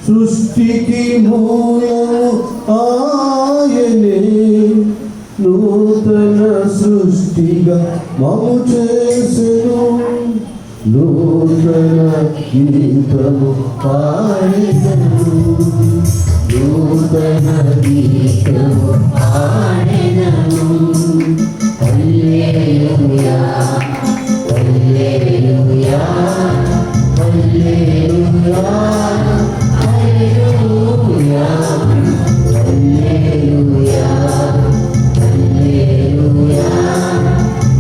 సృష్టికి మూలము ఆయనే, నూతన సృష్టిగా మము చేసెను, నూతన గీతము పాడెను, నూతన గీతము పాడెను. హల్లెలూయా హల్లెలూయా హల్లెలూయా హల్లెలూయా హల్లెలూయా హల్లెలూయా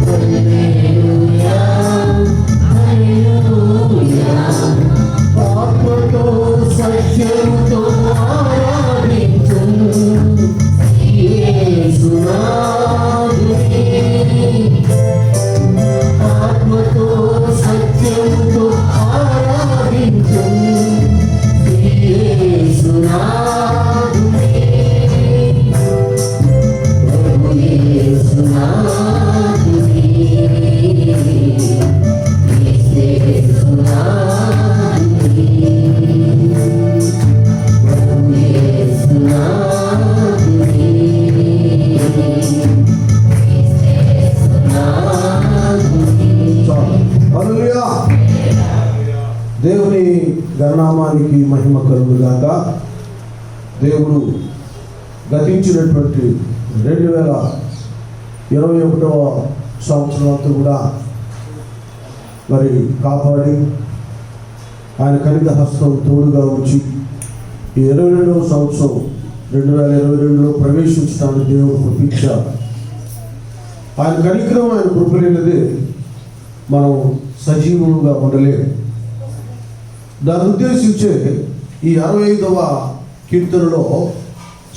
హల్లెలూయా హల్లెలూయా. ఆత్మతో సత్యముతో ఆరాధించుము యేసునాథుని, ఆత్మతో సత్యముతో ఆరాధించుము యేసునాథుని, ప్రభు యేసునాథుని, యేసునాథుని, ప్రభు యేసునాథుని, హల్లెలూయా. దేవుని గణనామానికి మహిమ కలుగుగాక. దేవుడు గతించినటువంటి 2021వ సంవత్సరం అంతా కూడా మరి కాపాడి ఆయన కనిక హస్తం తోడుగా ఉంచి ఈ 22వ సంవత్సరం 2022లో ప్రవేశించడానికి దేవుడు కృపించారు. ఆయన కనికరం, ఆయన కృపలేనిదే మనం సజీవులుగా ఉండలేము. దాన్ని ఉద్దేశించే ఈ 65వ కీర్తనలో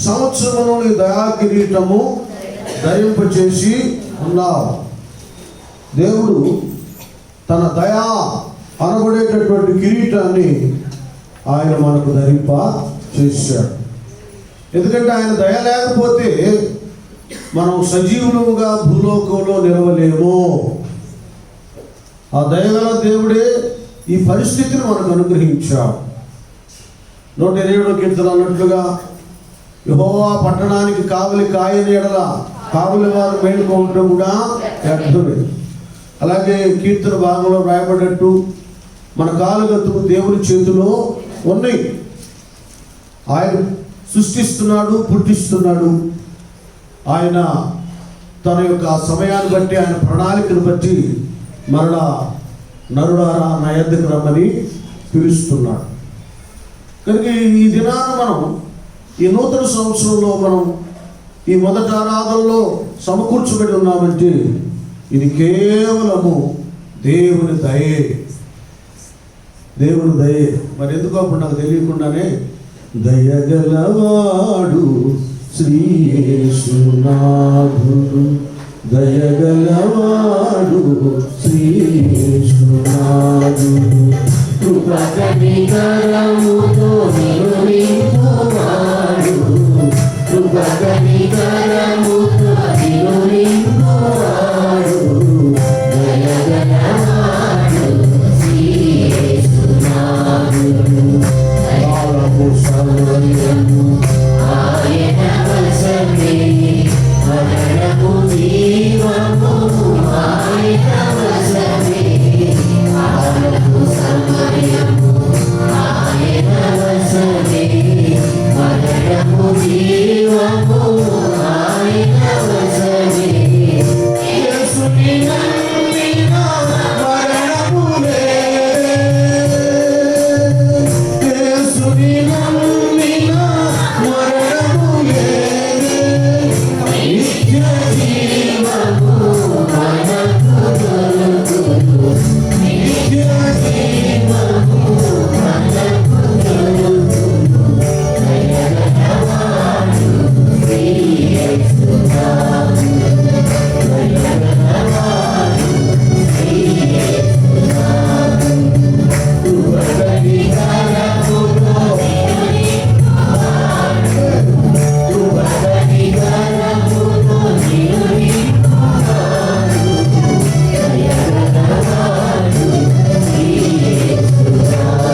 సంవత్సరంలోని దయా కిరీటము ధరింపచేసి ఉన్నావు. దేవుడు తన దయా అనబడేటటువంటి కిరీటాన్ని ఆయన మనకు ధరింప చేశాడు. ఎందుకంటే ఆయన దయ లేకపోతే మనం సజీవులుగా భూలోకంలో నిలవలేము. ఆ దయగల దేవుడే ఈ పరిస్థితిని మనకు అనుగ్రహించాడు. 127వ కీర్తన అన్నట్లుగా యెహోవా పట్టణానికి కావలి కాయని ఎడల కావలి వారు మేలుకోవటం కూడా వ్యర్థమే. అలాగే కీర్తన భాగంలో రాయబడ్డట్టు మన కాలుగతులు దేవుని చేతిలో ఉన్నాయి. ఆయన సృష్టిస్తున్నాడు, పుట్టిస్తున్నాడు. ఆయన తన యొక్క సమయాన్ని బట్టి, ఆయన ప్రణాళికను బట్టి మరలా నరుడారా నా యొద్దకు రమ్మని పిలుస్తున్నాడు. కనుక ఈ దినాన మనం ఈ నూతన సంవత్సరంలో మనం ఈ మొదటి ఆరాధనలో సమకూర్చబడి ఉన్నామంటే ఇది కేవలము దేవుని దయే, దేవుని దయే. మరి ఎందుకో అప్పుడు నాకు తెలియకుండానే దయగలవాడు శ్రీ యేసునాథుడు, దయగలవాడు శ్రీ యేసునాథుడు, కృపకనికరముతో నిలువెంపువాడు, కృపకనికరముతో నిలువెంపువాడు, దయగలవాడు శ్రీ యేసునాథుడు. కాలము సమయము ఆయన వశమే, మరణము జీవము ఆయన వశమే, కాలము సమయము ఆయన వశమే, మరణము జీవము ఆయన వశమే. యేసుని నమ్మిన మరణము లేదే, యేసుని నమ్మిన మరణము లేదే, నిత్య జీవము మనకు దొరుకును, నిత్య జీవము మనకు దొరుకును, దయగలవాడు శ్రీ యేసునాథుడు, దయగలవాడు శ్రీ యేసునాథుడు, కృపకనికరముతో నిలువెంపువాడు, కృపకనికరముతో నిలువెంపువాడు, దయగలవాడు శ్రీ యేసునాథుడు.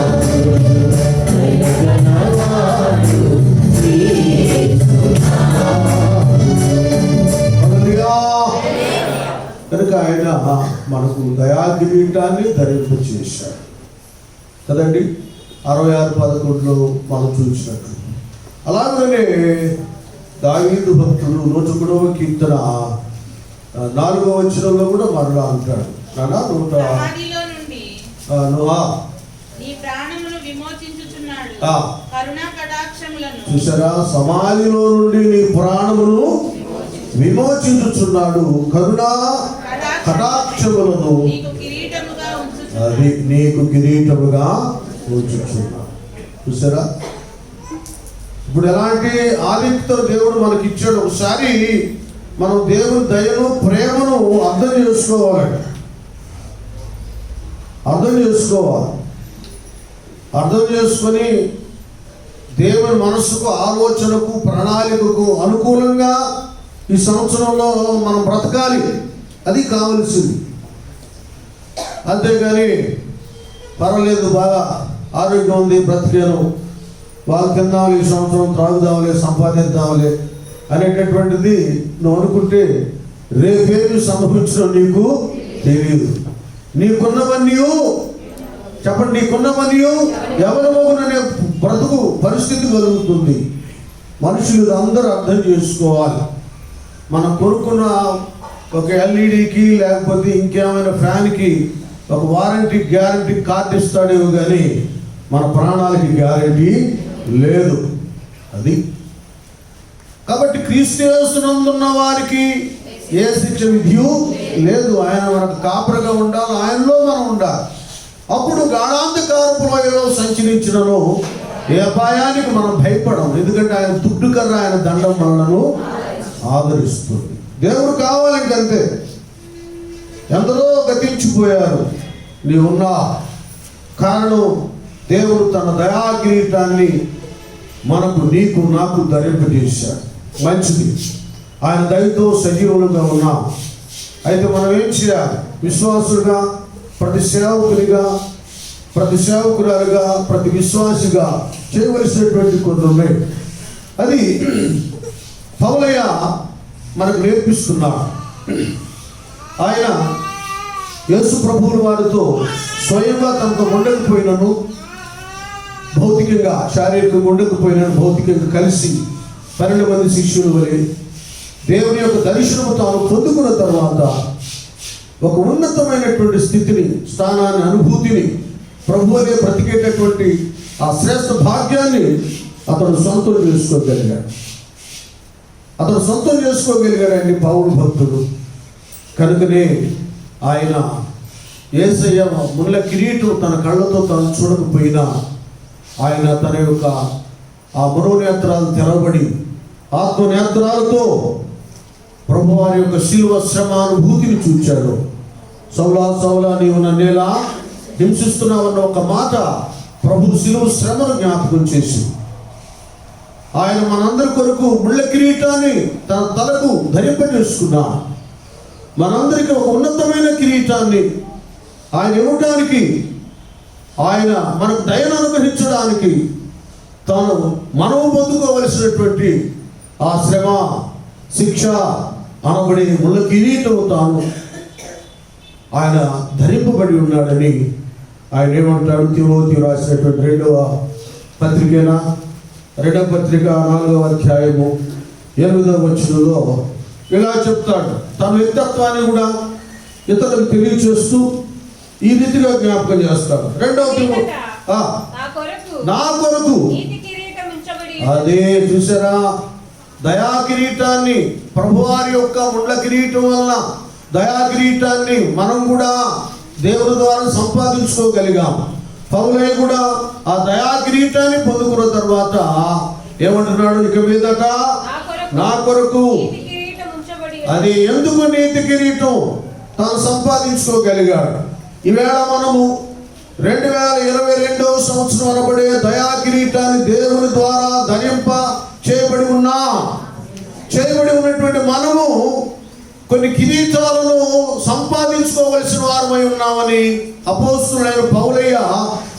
కిరీటాన్ని ధరింపచేశాడు కదండి. 66:11 మనం చూసినట్లు. అలాగనే దావీదు భక్తుడు 101వ కీర్తన 4వ వచనంలో కూడా మరలా అంటాడు, సమాధిలో నుండి నీ ప్రాణమును విమోచించుచున్నాడు, కరుణా కటాక్షములను. చూసారా, సమాధిలో నుండి నీ ప్రాణమును విమోచించుచున్నాడు, కరుణా కటాక్షములను నీకు కిరీటముగా ఉంచుచున్నాడు. చూసారా, ఇప్పుడు ఎలాంటి ఆధిక్యత దేవుడు మనకి ఇచ్చాడు. ఒకసారి మనం దేవుని దయను ప్రేమను అర్థం చేసుకోవాలి. అర్థం చేసుకొని దేవుని మనస్సుకు, ఆలోచనకు, ప్రణాళికకు అనుకూలంగా ఈ సంవత్సరంలో మనం బ్రతకాలి. అది కావలసింది. అంతేగాని పర్వాలేదు, బాగా ఆరోగ్యం ఉంది, బ్రతికాను, వాళ్ళు తిందాంలే, ఈ సంవత్సరం త్రాగుదాంలే, సంపాదిద్దాంలే అనేటటువంటిది నువ్వు అనుకుంటే రేపేమి సంభవించడం నీకు తెలియదు. నీకున్నవన్నీ చెప్పండి, నీకున్నవన్నీ ఎవరమోగుననే బ్రతుకు పరిస్థితి కలుగుతుంది. మనుషులు అందరూ అర్థం చేసుకోవాలి. మనం కొనుక్కున్న ఒక ఎల్ఈడికి లేకపోతే ఇంకేమైనా ఫ్యాన్కి ఒక వారంటీ గ్యారంటీ కార్డు ఇస్తాడేమో కానీ మన ప్రాణాలకి గ్యారంటీ లేదు. అది కాబట్టి క్రీస్తు యేసునందున్న వారికి ఏ శిక్ష విధియు లేదు. ఆయన మనకు కాపరిగా ఉండాలి, ఆయనలో మనం ఉండాలి. అప్పుడు గాఢాంధకారపు లోయలో సంచరించినను ఏ అపాయానికి మనం భయపడం. ఎందుకంటే ఆయన దుడ్డు కర్ర, ఆయన దండం మనలను ఆదరిస్తుంది. దేవుడు కావాలి, ఇంకంతే. ఎందరో గతించిపోయారు, నీవున్నా. కారణం దేవుడు తన దయా కిరీటాన్ని మనకు, నీకు, నాకు ధరింపజేశాడు. మంచిది, ఆయన దయతో సజీవులుగా ఉన్నాం. అయితే మనం ఏం చేయాలి? విశ్వాసులుగా, ప్రతి సేవకునిగా, ప్రతి సేవకురాలుగా, ప్రతి విశ్వాసిగా చేయవలసినటువంటి కొన్ని ఉన్నాయి. అది పౌలయ్య మనకు నేర్పిస్తున్నాడు. ఆయన యేసు ప్రభువుల వారితో స్వయంగా తనతో ఉండకపోయినను, భౌతికంగా శారీరకంగా ఉండకపోయినను, భౌతికంగా కలిసి 12 మంది శిష్యుల వలె దేవుని యొక్క దర్శనము తాను పొందుకున్న తర్వాత ఒక ఉన్నతమైనటువంటి స్థితిని, స్థానాన్ని, అనుభూతిని, ప్రభువునే బ్రతికేటటువంటి ఆ శ్రేష్ఠ భాగ్యాన్ని అతను సొంతం చేసుకోగలిగాడండి పౌలు భక్తుడు. కనుకనే ఆయన యేసయ్య ముళ్ళ కిరీటం తన కళ్ళతో తాను చూడకపోయినా ఆయన తన యొక్క ఆ మనోనేత్రాలు తెరవబడి ఆత్మనేత్రాలతో ప్రభువారి యొక్క శిలువ శ్రమ అనుభూతిని చూచాడు. సౌలా సౌలా నీవు నన్నేలా హింసిస్తున్నావన్న ఒక మాట ప్రభు శిలువ శ్రమను జ్ఞాపకం చేసి ఆయన మనందరి కొరకు ముళ్ళ కిరీటాన్ని తన తలకు ధరింపజేసుకున్నా. మనందరికీ ఒక ఉన్నతమైన కిరీటాన్ని ఆయన ఇవ్వడానికి, ఆయన మనకు దయను అనుగ్రహించడానికి తాను మనము పొందుకోవలసినటువంటి ఆ శ్రమ, శిక్ష అనబడే ముళ్ళ కిరీటం తాను ఆయన ధరింపబడి ఉన్నాడని ఆయన ఏమంటాడు? తిమోతి రాసినటువంటి 2వ పత్రిక 4వ అధ్యాయము 8వ వచనంలో ఇలా చెప్తాడు. తన వ్యక్తిత్వాన్ని కూడా ఇతరులకు తెలియచేస్తూ ఈ రీతిగా జ్ఞాపకం చేస్తాడు. 2వ నా కొరకు అదే చూసారా, దయా కిరీటాన్ని, ప్రభువారి యొక్క ముళ్ళ కిరీటం వల్ల దయా కిరీటాన్ని మనం కూడా దేవుని ద్వారా సంపాదించుకోగలిగాం. పౌలయ్య కూడా ఆ దయా కిరీటాన్ని పొందుకున్న తర్వాత ఏమంటున్నాడు? ఇక మీదట నా కొరకు, అది ఎందుకు నీతి కిరీటం తాను సంపాదించుకోగలిగాడు. ఈవేళ మనము 2022వ సంవత్సరం అనబడే దయా కిరీటాన్ని దేవుని ద్వారా ధరింప చేయబడి ఉన్నటువంటి మనము కొన్ని కిరీటాలను సంపాదించుకోవలసిన వారమై ఉన్నామని అపోస్తలుడైన పౌలయ్య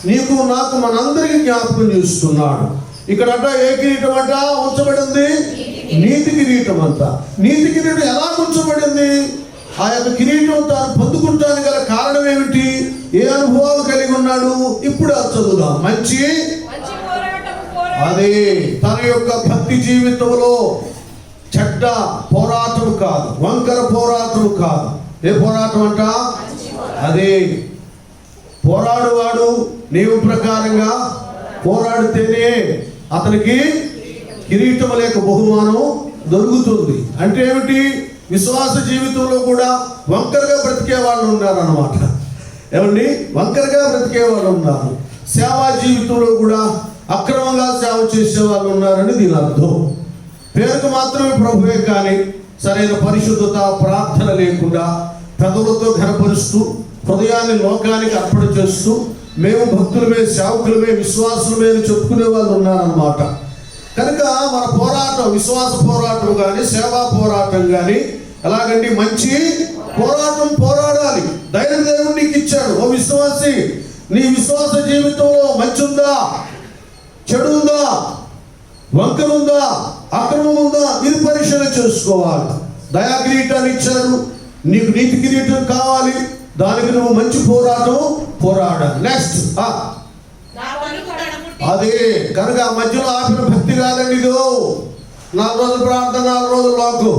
నీకు, నాకు, మనందరికీ జ్ఞాపకం చేస్తున్నాడు. ఇక్కడట ఏ కిరీటం అంట ఉంచబడింది? నీతి కిరీటం అంట. నీతి కిరీటం ఎలా ఉంచబడింది? ఆ యొక్క కిరీటం తాను పొందుకుంటాను గల కారణం ఏమిటి? ఏ అనుభవాలు కలిగి ఉన్నాడు? ఇప్పుడు అది చదువుదాం. మంచి అదే తన యొక్క భక్తి జీవితంలో చెడ్డ పోరాటం కాదు, వంకర పోరాటం కాదు. ఏ పోరాటం అంట? అదే పోరాడువాడు నియమ ప్రకారంగా పోరాడితేనే అతనికి కిరీటం లేక బహుమానం దొరుకుతుంది. అంటే ఏమిటి? విశ్వాస జీవితంలో కూడా వంకరగా బ్రతికే వాళ్ళు ఉన్నారు అన్నమాట. ఏమండి? వంకరగా బ్రతికే వాళ్ళు ఉన్నారు. సేవా జీవితంలో కూడా అక్రమంగా సేవ చేసే వాళ్ళు ఉన్నారని దీని అర్థం. పేరుకు మాత్రమే ప్రభువే కానీ సరైన పరిశుద్ధత ప్రార్థన లేకుండా పెదవులతో ఘనపరుస్తూ హృదయాన్ని లోకానికి అర్పణ చేస్తూ మేము భక్తులమే, సేవకులమే, విశ్వాసులమే అని చెప్పుకునే వాళ్ళు ఉన్నారన్నమాట. కనుక మన పోరాటం విశ్వాస పోరాటం కానీ సేవా పోరాటం కానీ ఎలాగండి? మంచి పోరాటం పోరాడాలి. ధైర్యం దేవుడు నీకు ఇచ్చాడు. ఓ విశ్వాసి, నీ విశ్వాస జీవితంలో మంచి ఉందా, చెడు ఉందా, వంకర ఉందా, అక్రమం ఉందా? ఇది పరిశీలన చేసుకోవాలి. దయా కిరీటాన్ని ఇచ్చాడు, నీకు నీతి కిరీటం కావాలి. దానికి నువ్వు మంచి పోరాటం పోరాడాలి. నెక్స్ట్ అదే కనుక మధ్యలో ఆపిన భక్తి కాదండి. ఇదో 4 రోజులు ప్రార్థన, 4 రోజులు లోకు,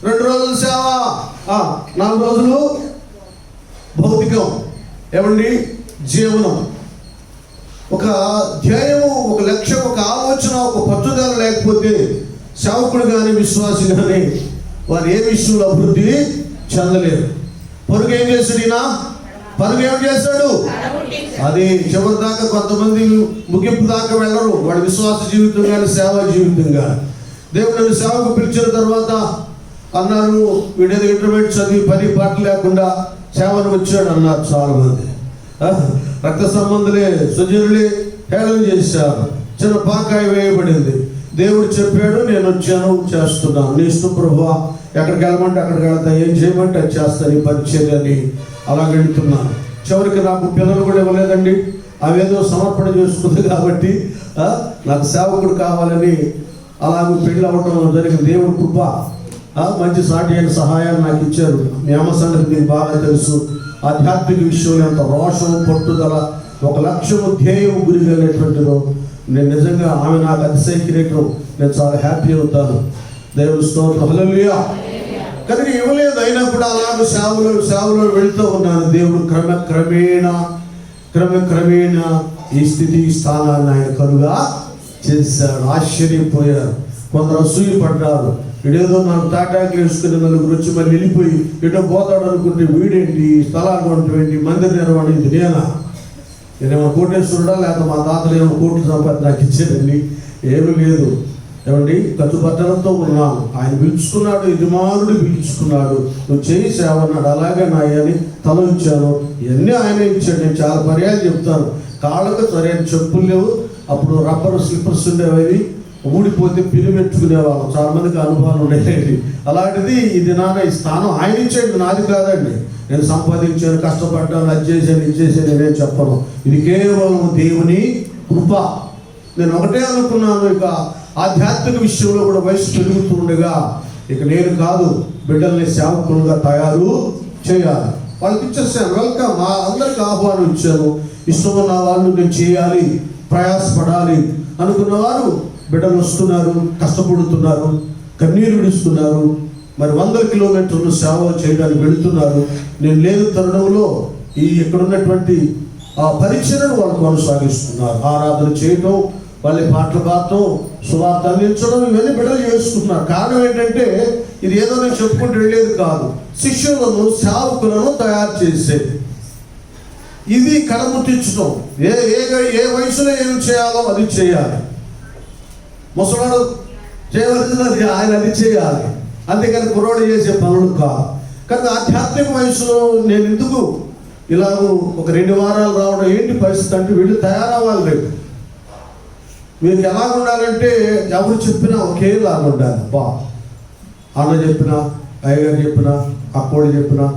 2 రోజులు సేవ, 4 రోజులు భౌతికం. ఏమండి? జీవనం, ఒక ధ్యేయము, ఒక లక్ష్యం, ఒక ఆలోచన, ఒక పట్టుదల లేకపోతే సేవకుడు కానీ విశ్వాసి కానీ వారు ఏ విషయంలో అభివృద్ధి చెందలేరు. పరుగు ఏం చేశాడు? ఈయన పరుగు ఏం చేశాడు? అది చివరి దాకా కొంతమంది ముగింపు దాకా వెళ్ళరు. వాడి విశ్వాస జీవితం కానీ సేవా జీవితం కానీ. దేవుడు సేవకు పిలిచిన తర్వాత అన్నారు, వీడేదో ఇంటర్మీడియట్ చదివి పని పాట లేకుండా సేవను వచ్చాడు అన్నారు చాలా మంది. రక్త సంబంధులే, సుజనులే హేళన చేశారు. చిన్న పాకాయ వేయబడింది. దేవుడు చెప్పాడు, నేను వచ్చాను, చేస్తున్నాను, నీ ఇష్టం ప్రభువా, ఎక్కడికి వెళ్ళమంటే అక్కడికి వెళ్తా, ఏం చేయమంటే అది చేస్తాను, ఈ పరిచర్యని అలా వెళుతున్నాను. చివరికి నాకు పిల్లలు కూడా ఇవ్వలేదండి. అవేదో సమర్పణ చేసుకుంది కాబట్టి నాకు సేవకుడు కావాలని అలాగే పెళ్ళి అవ్వటం జరిగింది. దేవుడు కృప, మంచి సాటి అయిన సహాయాన్ని నాకు ఇచ్చారు. మీ అమ్మ సంగతి మీకు బాగా తెలుసు. ఆధ్యాత్మిక విషయంలో ఎంత రోషం, పట్టుదల, ఒక లక్ష్యము, ధ్యేయము గురిగలిగినటువంటిదో. నేను నిజంగా ఆమె నాకు అతిశయకిరేటం, నేను చాలా హ్యాపీ అవుతాను. దేవుని స్తోత్రం, హల్లెలూయా. కనుక ఇవ్వలేదు, అయినా కూడా అలాగే సేవలో వెళుతూ ఉన్నాను. దేవుడు క్రమేణా ఈ స్థితి, ఈ స్థానాన్ని ఆయన కలుగా చేశాడు. ఆశ్చర్యపోయారు. కొందరు అసూయ పడ్డారు. ఇడేదో నాకు తాటాకి వేసుకుని నలుగురు వచ్చి మళ్ళీ వెళ్ళిపోయి ఇటో పోతాడు అనుకుంటే వీడేంటి, స్థలాలు కొనటం, మందిర నిర్వహణ ఇది నేనేమో కోటేశ్వరుడా, లేకపోతే మా తాతలు ఏమో కోట్లు సంపద నాకు ఇచ్చేదండి? ఏమీ లేదు. ఏమండి? కట్టుబట్టలతో ఉన్నాను. ఆయన పిలుచుకున్నాడు, యజమానుడు పిలుచుకున్నాడు, నువ్వు చేయి సేవ అన్నాడు. అలాగే నా అని తల ఇచ్చాను. ఇవన్నీ ఆయన ఇచ్చాడు. నేను చాలా పర్యాలు చెప్తాను. కాళ్ళకు సరైన చెప్పులు లేవు. అప్పుడు రబ్బర్ స్లిప్పర్స్ ఉండేవి, ఊడిపోతే పిలి పెట్టుకునేవాళ్ళం. చాలా మందికి అనుభవాలు ఉండేవి. అలాంటిది ఇది నాన్న, ఈ స్థానం ఆయన ఇచ్చేది, నాది కాదండి. నేను సంపాదించాను, కష్టపడ్డాను, అది చేశాను, ఇది చేశాను, నేనేం చెప్పను. ఇది కేవలం దేవుని కృప. నేను ఒకటే అనుకున్నాను, ఇక ఆధ్యాత్మిక విషయంలో కూడా వయసు పెరుగుతూ ఉండగా ఇక నేను కాదు, బిడ్డల్ని సేవకులుగా తయారు చేయాలి. వాళ్ళకి ఇచ్చేసాను, వెల్కమ్, అందరికి ఆహ్వానం ఇచ్చాను. ఇష్టమున్న వాళ్ళు నేను చేయాలి, ప్రయాసపడాలి అనుకున్న వారు బిడ్డలు వస్తున్నారు, కష్టపడుతున్నారు, కన్నీరు విడుస్తున్నారు. మరి 100 కిలోమీటర్లు సేవ చేయడానికి వెళుతున్నారు. నేను లేని తరుణంలో ఇక్కడ ఉన్నటువంటి ఆ పరిచయను వాళ్ళు కొనసాగిస్తున్నారు. ఆరాధన చేయటం, వాళ్ళ పాటలు పాడటం, సువార్త అందించడం, ఇవన్నీ బిడ్డలు చేసుకుంటున్నారు. కారణం ఏంటంటే ఇది ఏదో నేను చెప్పుకుంటూ వెళ్ళేది కాదు, శిష్యులను, సేవకులను తయారు చేసేది. ఇది కడముట్టించడం. ఏ వయసులో ఏం చేయాలో అది చేయాలి. ముసలాడు చేయవలసినది ఆయన అది చేయాలి. అంతేకాని కుర్రోడు చేసే పనులు కాదు. కానీ ఆధ్యాత్మిక వయసులో నేను ఎందుకు ఇలా ఒక 2 వారాలు రావడం ఏంటి పరిస్థితి అంటే, వీళ్ళు తయారవ్వాలి. రేపు మీకు ఎలా ఉండాలంటే ఎవరు చెప్పినా ఒకేలాగా ఉండాలి. అన్న చెప్పినా, అయ్యగారు చెప్పినా, అక్కోడు చెప్పినా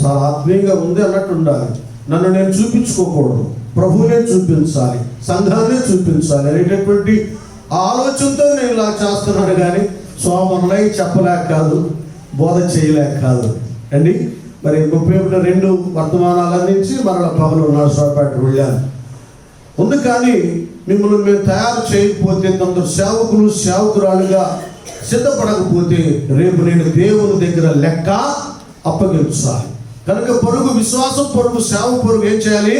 చాలా ఆత్మీయంగా ఉంది అన్నట్టు ఉండాలి. నన్ను నేను చూపించుకోకూడదు, ప్రభువునే చూపించాలి, సంఘాన్నే చూపించాలి అనేటటువంటి ఆలోచనతో నేను ఇలా చేస్తున్నాను. కానీ సోమన్నై చెప్పలేక కాదు, బోధ చేయలేక కాదు. అండి. మరి 31 వర్తమానాలు అందించి మరలా పగలు నరసరావుపేట వెళ్ళాను ఉంది. కానీ మిమ్మల్ని మేము తయారు చేయకపోతే, కొందరు సేవకులు సేవకురాలుగా సిద్ధపడకపోతే రేపు నేను దేవుని దగ్గర లెక్క అప్పగించాలి. కనుక పొరుగు విశ్వాసం, పొరుగు సేవ, పొరుగు ఏం చేయాలి?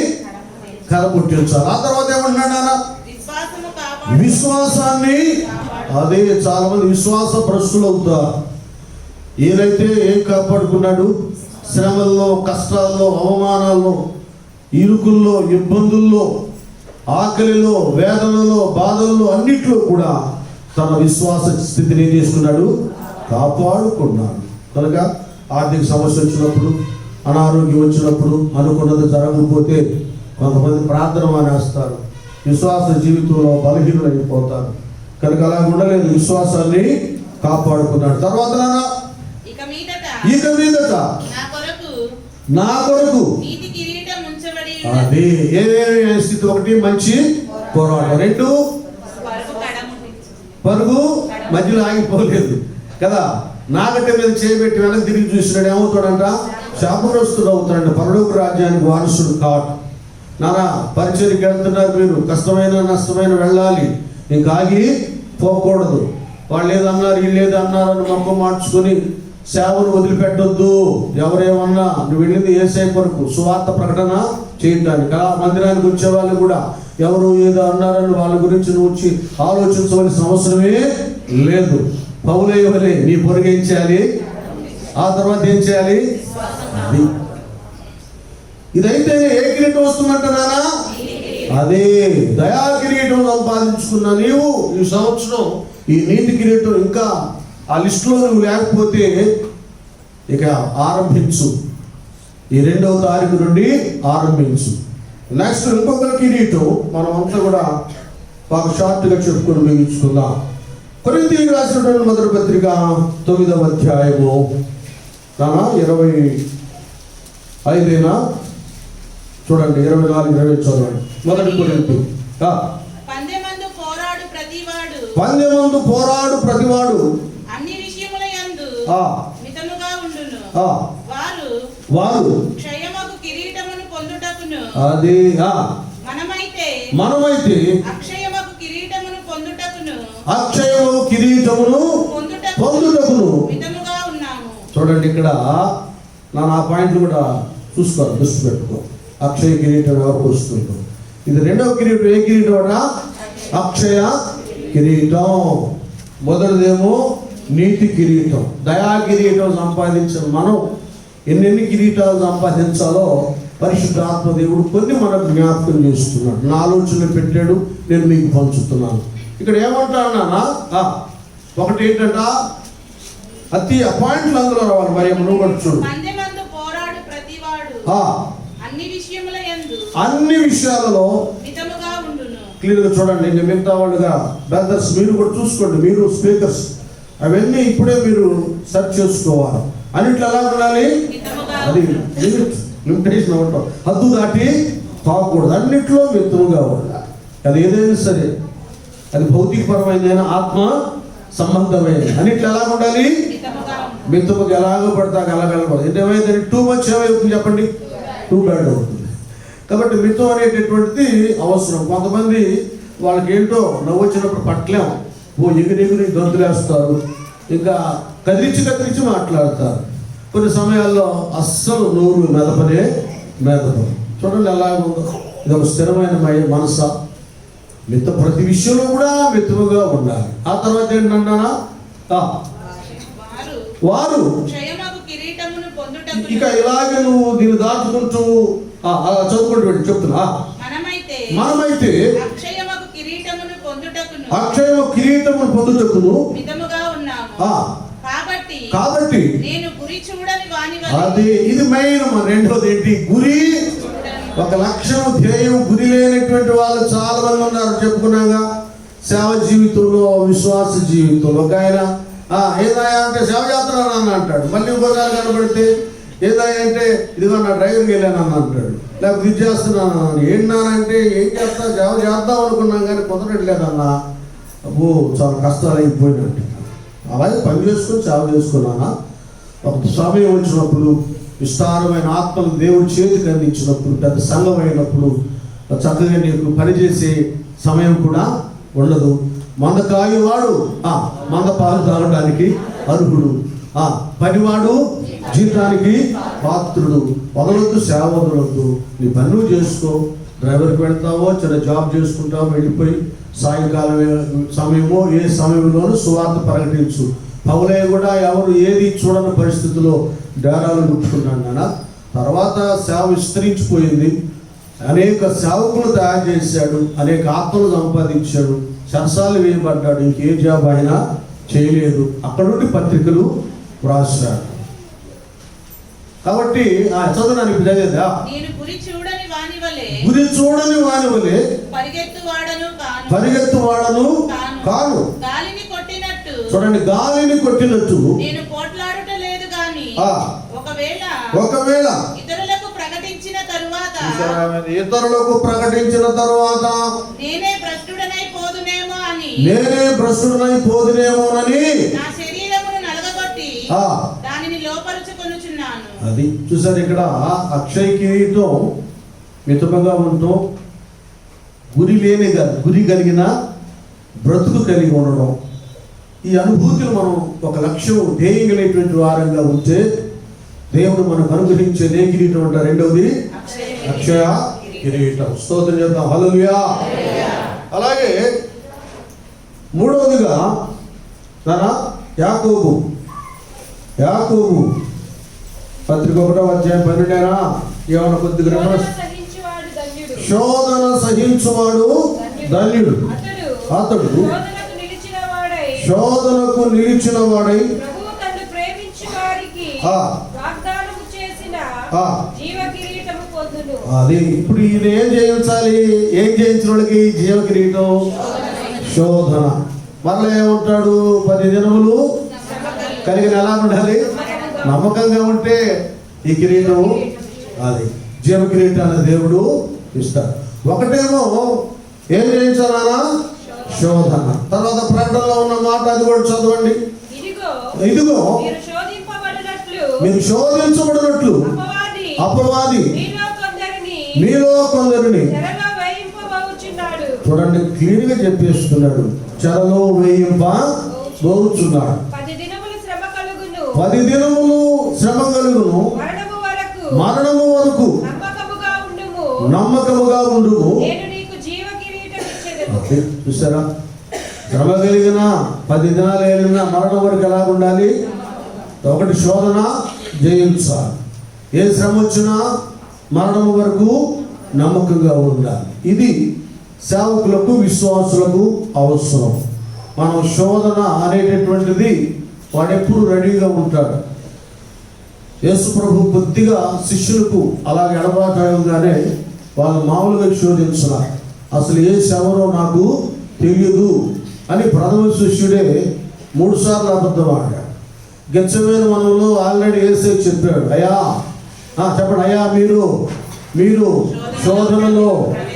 కరపుట్టించాలి. ఆ తర్వాత ఏమంటున్నాడా? విశ్వాసాన్ని. అదే చాలా మంది విశ్వాస భ్రష్టులు అవుతారు. ఏదైతే ఏం కాపాడుకున్నాడు? శ్రమల్లో, కష్టాల్లో, అవమానాల్లో, ఇరుకుల్లో, ఇబ్బందుల్లో, ఆకలిలో, వేదనలో, బాధల్లో అన్నిట్లో కూడా తన విశ్వాస స్థితిని ఏం చేసుకున్నాడు? కాపాడుకున్నాడు. కనుక ఆర్థిక సమస్య వచ్చినప్పుడు, అనారోగ్యం వచ్చినప్పుడు, అనుకున్నది జరగకపోతే కొంతమంది ప్రార్థన మానేస్తారు, విశ్వాస జీవితంలో బలహీనులు అయిపోతారు. కనుక అలా ఉండలేదు, విశ్వాసాన్ని కాపాడుకున్నాడు. తర్వాత ఇక మీదట నా కొరకు అది ఏ స్థితి? ఒకటి మంచి పోరాటం, 2 పరుగు మధ్యలో ఆగిపోలేదు కదా. నాగటి మీద చేయబెట్టి వెనక్కి తిరిగి చూసినాడు, ఏమవుతాడంట? శాపగ్రస్తుడు అవుతాడంట, పరలోక రాజ్యానికి వారసుడు కావటం. నానా పరిచర్యకి వెళ్తున్నారు మీరు, కష్టమైన నష్టమైన వెళ్ళాలి, ఇంకా ఆగి పోకూడదు. వాళ్ళు ఏదన్నారు వీళ్ళు ఏదన్నారు అని మొక్క మార్చుకొని సేవను వదిలిపెట్టొద్దు. ఎవరేమన్నా నువ్వు వెళ్ళింది యేసయ్య కొరకు సువార్త ప్రకటన చేయడానికి. ఆ మందిరానికి వచ్చే వాళ్ళు కూడా ఎవరు ఏదో అన్నారని వాళ్ళ గురించి నువ్వు వచ్చి ఆలోచించవలసిన అవసరమే లేదు. పౌలయ్య వలె నీ పొరుగు ఏం చేయాలి? ఆ తర్వాత ఏం చేయాలి? ఇదైతే ఏ కిరీటం వస్తుందంటారా? అదే దయా కిరీటం సంపాదించుకున్న నీవు ఈ సంవత్సరం ఈ నీతి కిరీటం ఇంకా ఆ లిస్టులో నువ్వు లేకపోతే ఇక ఆరంభించు. ఈ 2వ తారీఖు నుండి ఆరంభించు. నెక్స్ట్ ఇంకొక కిరీటం మనం అంతా కూడా బాగా షార్ట్గా చెప్పుకొని ముగించుకుందాం. కొరింథీయులకు రాసినటువంటి మొదటి పత్రిక 9వ అధ్యాయము 25 చూడండి, 24, 20 చదవండి. మొదటి కొరింథీ. పందెమందు పోరాడు ప్రతివాడు అన్ని విషయముల యందు మితముగా ఉండును. వారు క్షయమగు కిరీటమును పొందుటకును. అది మనమైతే అక్షయమగు కిరీటమును పొందుటకును మితముగా ఉన్నాము. చూడండి ఇక్కడ నా పాయింట్లు కూడా చూసుకోవాలి, దృష్టి పెట్టుకో. అక్షయ కిరీటం ఎవరికి వస్తుందో? ఇది 2వ కిరీటం. ఏ కిరీటం అన్నా? అక్షయ కిరీటం. మొదటిదేమో నీతి కిరీటం, దయా కిరీటం సంపాదించిన మనం ఎన్నెన్ని కిరీటాలు సంపాదించాలో పరిశుద్ధాత్మ దేవుడు కొన్ని మనకు జ్ఞాపకం చేస్తున్నాడు. నా ఆలోచనలు పెట్టాడు, నేను మీకు పంచుతున్నాను. ఇక్కడ ఏమంటానా? ఒకటి ఏంటంట, అతి పాయింట్లు అందులో రావాలి. మరి నువ్వు కూడా చూడు. అన్ని విషయాలలో క్లియర్గా చూడండి. ఇంకా మిగతా వాళ్ళుగా బ్రదర్స్ మీరు కూడా చూసుకోండి, మీరు స్పీకర్స్ అవన్నీ ఇప్పుడే మీరు సెర్చ్ చేసుకోవాలి. అన్నిట్లో ఎలా ఉండాలి? అది లిమిటేషన్ ఉంటాం, హద్దు దాటి తాగకూడదు. అన్నిట్లో మిత్రులుగా ఉండాలి. అది ఏదైనా సరే, అది భౌతికపరమైనదైనా ఆత్మ సంబంధమైన అన్నిట్లో ఎలా ఉండాలి? మిత్రులకు ఎలాగో పడతాక అలాగలకూడదు. ఏమైంది? టూ మచ్ ఏమవుతుంది చెప్పండి? టూ బ్యాడ్ అవుతుంది. కాబట్టి మితం అనేటటువంటిది అవసరం. కొంతమంది వాళ్ళకి ఏంటో నవ్వు వచ్చినప్పుడు పట్టలేము, ఎగిరి గొంతులేస్తారు, ఇంకా కదిలించి మాట్లాడతారు. కొన్ని సమయాల్లో అస్సలు నోరు మెదపరు. చూడండి ఎలా ఉందో. ఇది ఒక స్థిరమైన మనస. మిత ప్రతి విషయంలో కూడా మితముగా ఉండాలి. ఆ తర్వాత ఏంటన్నా? వారు ఇక ఇలాగే నువ్వు దీన్ని దాటుకుంటూ చదువుకుంటూ చెప్తున్నా. మనమైతే అక్షయము కిరీటమును పొందుటకును కాబట్టి అది ఇది మెయిన్. రెండోది ఏంటి? గురి. ఒక లక్ష్యం, ధ్యేయం, గురి లేనటువంటి వాళ్ళు చాలా మంది ఉన్నారు. చెప్పుకున్నాగా సేవ జీవితంలో, విశ్వాస జీవితంలో. ఒక ఆయన ఏదాయా అంటే సేవ చేస్తున్నాను అంటాడు, మళ్ళీ ఇంకోసారి కనబడితే ఏదాయా అంటే ఇదిగో నా డ్రైవర్కి వెళ్ళానని అంటాడు, లేకపోతే ఇది చేస్తున్నాను అన్నాను. ఏంటన్నానంటే ఏం చేస్తా, సేవ చేద్దాం అనుకున్నాం కానీ కుదరట్లేదన్నా. అబ్బో చాలా కష్టాలు అయిపోయినట్టు. అలాగే పని చేసుకొని సేవ చేసుకున్నానా? ఒక సమయం వచ్చినప్పుడు విస్తారమైన ఆత్మలు దేవుడి చేతికి అందించినప్పుడు పెద్ద సంఘం అయినప్పుడు చక్కగా నీకు పనిచేసే సమయం కూడా ఉండదు. మంద కాయవాడు మంద పాలు తాగడానికి అర్హుడు, పనివాడు జీతానికి పాత్రుడు. వదలొద్దు, సేవ వదలొద్దు, నీ పని నువ్వు చేసుకో. డ్రైవర్కి వెళ్తావో చిన్న జాబ్ చేసుకుంటావో వెళ్ళిపోయి సాయంకాలం సమయమో ఏ సమయంలోనూ సువార్త ప్రకటించు. పౌలయ్య కూడా ఎవరు ఏది చూడని పరిస్థితిలో డేరాలు గుర్తుకున్నాడు నాన్న. తర్వాత సేవ విస్తరించిపోయింది, అనేక సేవకులు తయారు చేశాడు, అనేక ఆత్మలు సంపాదించాడు, సరసాలు వేయబడ్డాడు. ఇంకే జాబ్ అయినా చేయలేదు. అక్కడ నుండి పత్రికలు వ్రాసాడు. కాబట్టి చదవడానికి చదివేదా? గురి చూడని వాని వలె పరిగెత్తు వాడను కాను. చూడండి, గాలిని కొట్టినట్టు నేను పోట్లాడుట లేదు గాని ఒకవేళ ఇతరులకు ప్రకటించిన తరువాత నేనే భ్రష్టుడనై పోదునేమోనని నా శరీరమును నలగగొట్టి దానిని లోపరుచుకొనుచున్నాను. అది చూసారు, ఇక్కడ అక్షయ కిరీటం మితముగా ఉంటూ గురి కలిగిన బ్రతుకు కలిగి ఉండడం. ఈ అనుభూతిని మనం ఒక లక్ష్యం ధ్యేయం కలిగినటువంటి వారంగా ఉంటే దేవుడు మనకు అనుగ్రహించేది ఏ కిరీటం అంటారు? రెండవది అక్షయ కిరీటం. స్తోత్రం చేద్దాం, హల్లెలూయా. అలాగే మూడవదిగా యాకోబు పత్రిక 1వ అధ్యాయం 12 ఏమన్నా కొద్దిగా శోధన సహించువాడు ధన్యుడు, అతడు శోధనకు నిలిచిన వాడై అది. ఇప్పుడు ఈయన ఏం చేయించాలి? ఏం చేయించిన వాళ్ళకి జీవ కిరీటం, శోధన. మరలా ఏమంటాడు? 10 దినములు కలిగిన ఎలా ఉండాలి? నమ్మకంగా ఉంటే ఈ కిరీటం, అది జీవ కిరీటాన్ని దేవుడు ఇస్తాడు. ఒకటేమో ఏం చేయించాలన్నా? శోధన. తర్వాత ప్రకటనలో ఉన్న మాట అది కూడా చదవండి. ఇదిగో మీరు శోధించబడినట్లు అపవాది మీలో కొందరిని, చూడండి క్లియర్ గా చెప్పేస్తున్నాడు, చెరలో వేయింపబోచున్నాడు. 10 దినములు శ్రమ కలుగును, మరణము వరకు నమ్మకముగా ఉండు. చూసారా, శ్రమ కలిగిన 10 దినాలు వెళ్ళినా మరణం వరకు ఎలా ఉండాలి? ఒకటి శోధన జయించాలి. ఏ శ్రమ వచ్చినా మరణం వరకు నమ్మకంగా ఉండాలి. ఇది సేవకులకు విశ్వాసులకు అవసరం. మనం శోధన అనేటటువంటిది వాడెప్పుడు రెడీగా ఉంటాడు. యేసు ప్రభు కొద్దిగా శిష్యులకు అలాగే ఎడబాటాయంగానే వాళ్ళు మామూలుగా శోధించారు. అసలు ఏ సేవనో నాకు తెలియదు అని ప్రథమ శిష్యుడే 3 సార్లు అబద్ధం ఆడాడు. గెత్సేమనే వనంలో ఆల్రెడీ యేసే చెప్పాడు, అయ్యా చెప్పండి, అయ్యా మీరు శోధనలో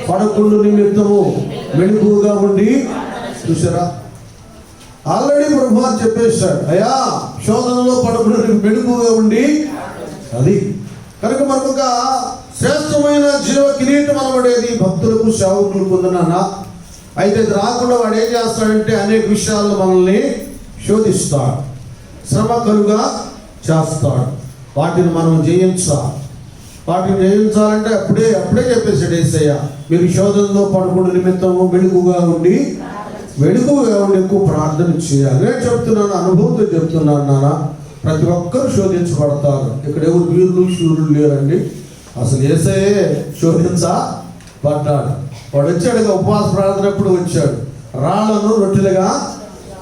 పడకుండా నిమిత్తము మెళుకువగా ఉండి. చూసారా, ఆల్రెడీ ప్రభు చెప్పేశాడు, అయ్యా శోధనలో పడకుండా మెళుకువగా ఉండి. అది కనుక మరొక శ్రేష్టమైన జీవ కిరీటం అనబడేది భక్తులకు సేవకులకు ఉందన్నా. అయితే ఇది రాకుండా వాడు ఏం చేస్తాడంటే అనేక విషయాలను మనల్ని శోధిస్తాడు, శ్రమ కలుగా చేస్తాడు. వాటిని మనం జయించాలి. వాటిని జయించాలంటే అప్పుడే చెప్పేసాడు యేసయ్య, మీరు శోధనలో పడకుండా నిమిత్తము వెలుగుగా ఉండి ఎక్కువ ప్రార్థన చేయాలి. నేను చెప్తున్నాను, అనుభవంతో చెప్తున్నాను నాన్న. ప్రతి ఒక్కరు శోధించబడతారు. ఇక్కడ ఎవరు వీరులు శూరులు లేరండి. అసలు యేసయ్యే శోధించబడ్డాడు. వాడు వచ్చాడుగా, ఉపవాస ప్రార్థనప్పుడు వచ్చాడు, రాళ్లను రొట్టెలుగా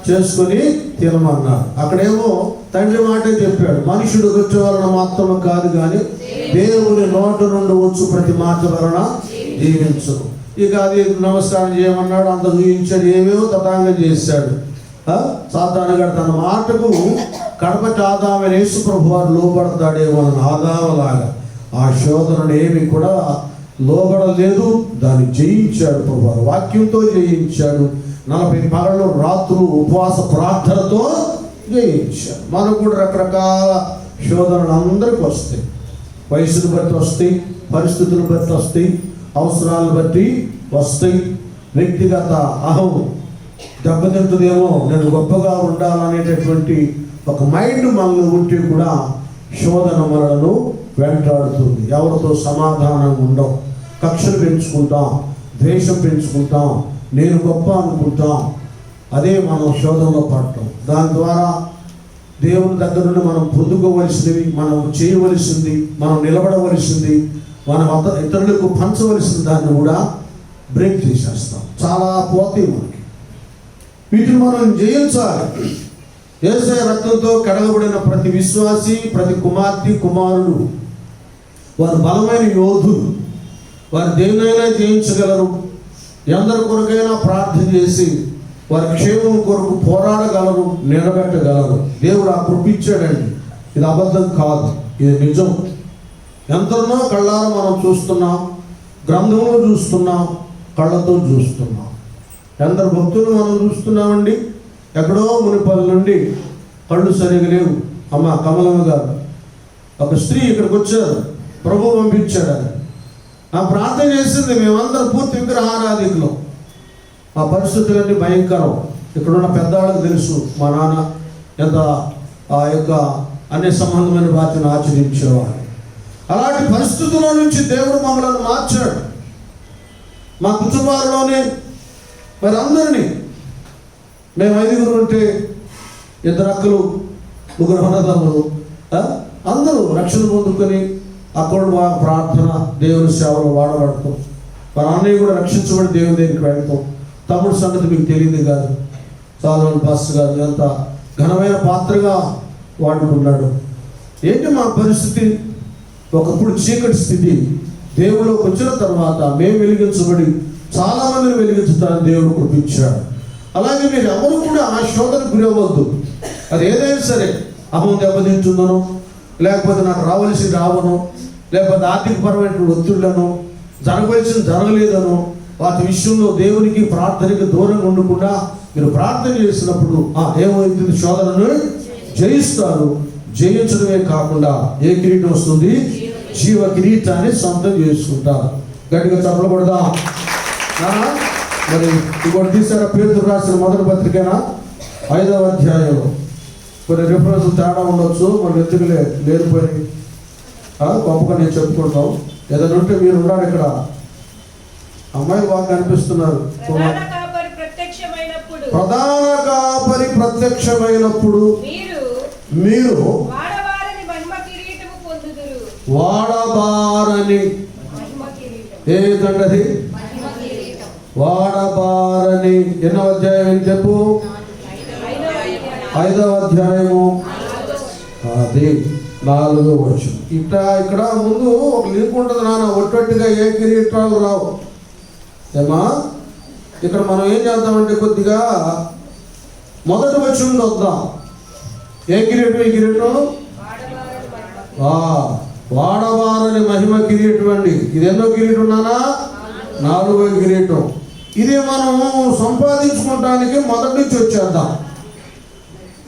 చేసుకుని తినమన్నాడు. అక్కడేమో తండ్రి మాటే చెప్పాడు, మనుషుడు రొట్టె వలన మాత్రమే కాదు కానీ దేవుని నోటి నుండి వచ్చు ప్రతి మాట వలన జీవించు. ఇక అది నమస్కారం చేయమన్నాడు, అంత చూపించాడు, ఏమేమో తటాంగం చేశాడు. సాతాను గారు తన మాటకు కడపటి ఆదామైన యేసు ప్రభు వారు లోబడతాడేమో అని ఆదామలాగా ఆ శోధనను ఏమి కూడా లోబడలేదు, దాన్ని జయించాడు ప్రభు వారు. వాక్యంతో జయించాడు. 40 పగళ్ళు రాత్రులు ఉపవాస ప్రార్థనతో జయించాడు. మనకు కూడా రకరకాల శోధనలు అందరికీ వస్తాయి. వయసును బట్టి వస్తాయి, పరిస్థితులను బట్టి వస్తాయి, అవసరాలను బట్టి వస్తాయి. వ్యక్తిగత అహం దెబ్బతింటుందేమో, నేను గొప్పగా ఉండాలనేటటువంటి ఒక మైండ్ మనలో ఉంటే కూడా శోధన మనలను వెంటాడుతుంది. ఎవరితో సమాధానం ఉండవు, కక్షలు పెంచుకుంటాం, ద్వేషం పెంచుకుంటాం, నేను గొప్ప అనుకుంటాం. అదే మనం శోధనలో పడటం. దాని ద్వారా దేవుని దగ్గర నుండి మనం పొందుకోవలసినవి, మనం చేయవలసింది, మనం నిలబడవలసింది, మనం ఇతరులకు పంచవలసిన దాన్ని కూడా బ్రేక్ చేసేస్తాం. చాలా పోతాయి మనకి. వీటిని మనం జయించాలి. యేసయ్య రక్తంతో కడగబడిన ప్రతి విశ్వాసి, ప్రతి కుమార్తె, కుమారుడు వారు బలమైన యోధులు. వారు దేన్నైనా జయించగలరు. ఎందరి కొరకైనా ప్రార్థన చేసి వారి క్షేమం కొరకు పోరాడగలరు, నిలబెట్టగలరు. దేవుడు ఆ కృప ఇచ్చాడండి. ఇది అబద్ధం కాదు, ఇది నిజం. ఎంతనో కళ్ళారా మనం చూస్తున్నాం, గ్రంథంలో చూస్తున్నాం, కళ్ళతో చూస్తున్నాం. ఎందరు భక్తులు మనం చూస్తున్నామండి. ఎక్కడో మునిపల్లి నుండి కళ్ళు సరిగా లేవు. అమ్మ కమలమ్మ గారు, ఒక స్త్రీ ఇక్కడికి వచ్చారు, ప్రభు పంపించాడని ఆ ప్రార్థన చేసింది. మేమందరం పూర్తి విగ్రహారాధికులు. ఆ పరిస్థితులన్నీ భయంకరం. ఇక్కడున్న పెద్దవాళ్ళకి తెలుసు, మా నాన్న ఎంత ఆ యొక్క అన్య సంబంధమైన వాటిని ఆచరించేవాడు. అలాంటి పరిస్థితుల నుంచి దేవుడు మమ్మల్ని మార్చాడు. మా కుటుంబాల్లోనే మరి అందరినీ, మేము 5 ఉంటే 2 అక్కలు, 3 అన్నదమ్ములు, అందరూ రక్షణ పొందుకొని అక్కడ ప్రార్థన, దేవుని సేవలు వాడబడతాం. వారి అన్నయ్య కూడా రక్షించబడి దేవుని దగ్గరికి వెళ్తాం. తమ్ముడు సంగతి మీకు తెలియదు కాదు. సాల్మన్ పాస్టర్ గారు ఎంత ఘనమైన పాత్రగా వాడుకున్నాడు. ఏంటి మా పరిస్థితి? ఒకప్పుడు చీకటి స్థితి, దేవుళ్ళకి వచ్చిన తర్వాత మేము వెలిగించబడి చాలామందిని వెలిగించుతారని దేవుడు కృపించాడు. అలాగే మీరు ఎవరు కూడా ఆ శోధనకు గురవద్దు. అది ఏదైనా సరే, అహం దెబ్బతింటుందనో, లేకపోతే నాకు రావలసి రావను, లేకపోతే ఆర్థికపరమైన ఒత్తిళ్లను, జరగవలసింది జరగలేదనో, వాటి విషయంలో దేవునికి ప్రార్థనకి దూరంగా ఉండకుండా మీరు ప్రార్థన చేసినప్పుడు ఏమవుతుంది? శోధనను జయిస్తారు. జయించడమే కాకుండా ఏ కిరీటం వస్తుంది? జీవ కిరీటాన్ని సొంతం చేసుకుంటారు. గట్టిగా చెప్పకూడదా? మరి ఇంకోటి తీసారా? పేతురు రాసిన మొదటి పత్రికనా 5వ అధ్యాయంలో కొన్ని రిఫరెన్స్ తేడా ఉండొచ్చు, మన ఎందుకు లేనిపోయి గొప్పగా నేను చెప్పుకుంటాం. ఏదైనా ఉంటే మీరు ఉన్నారు ఇక్కడ. అమ్మాయిలు బాగా కనిపిస్తున్నారు. ప్రధాన కాపరి ప్రత్యక్షమైనప్పుడు మీరు వాడబారని ఏదండి? వాడబారని ఎన్నో అధ్యాయం అని చెప్పు? 5వ అధ్యాయము అది 4వ వచనం. ఇక్కడ ముందు ఒక లింక్ ఉంటుంది నాన్న. ఒట్టొట్టుగా ఏ కిరీటాలు రావు ఏమా. ఇక్కడ మనం ఏం చేద్దామంటే కొద్దిగా మొదటి వచనం వద్దాం. ఏ కిరీటం? ఈ కిరీటం వాడబారని మహిమ కిరీటం అండి. ఇది ఎన్నో కిరీటం నానా? 4వ కిరీటం. ఇది మనం సంపాదించుకోవటానికి మొదటి నుంచి వచ్చేద్దాం.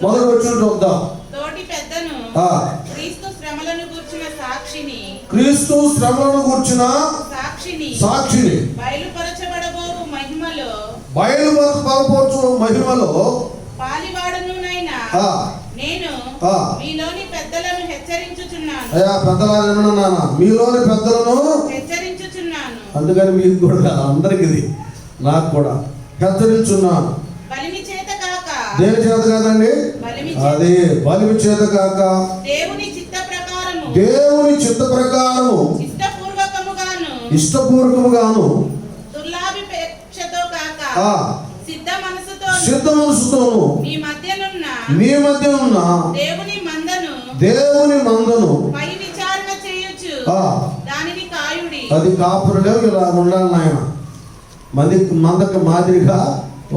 మొదటి వచ్చిన చూద్దాం. క్రీస్తు శ్రమలను గూర్చిన సాక్షిని బయలుపరచు మహిమలో పాలివాడునునైనా నేను మీలోని పెద్దలను హెచ్చరించుచున్నాను. మీలోని పెద్దలను హెచ్చరించుచున్నాను. అందుకని మీకు కూడా, అందరికి, నాకు కూడా హెచ్చరించున్నాను. దేని చేత కాదండి? అదే బలిమి చేత కాక దేవుని చిత్త ప్రకారము ఇష్టపూర్వకముగాను సిద్ధ మనసుతోను మీ మధ్య ఉన్న దేవుని మందను అది కాపురులే ఇలా ఉండాలి నాయన. మందకు మాదిరిగా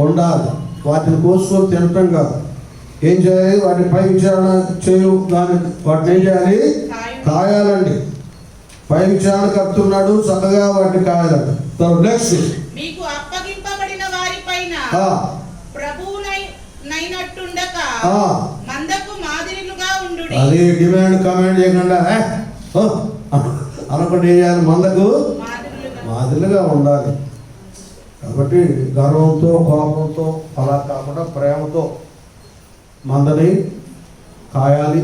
ఉండాలి. వాటిని కోసుకొని తినటం కాదు. ఏం చేయాలి? వాటిని పై విచారణ చేయు. వాటిని ఏం చేయాలి? కాయాలండి. పై విచారణ కడుతున్నాడు, చక్కగా వాటిని కాయాలండి. నెక్స్ట్, మీకు అప్పగింపబడిన వారిపైన ప్రభువునైనట్టుండక మందకు మాదిరిలుగా ఉండుడి. అది డిమాండ్ కమాండ్ చేయకుండా అనకుండా ఏం చేయాలి, మందకు మాదిరులుగా మాదిరిగా ఉండాలి. కాబట్టి గర్వంతో కోపంతో అలా కాకుండా ప్రేమతో మందని కాయాలి,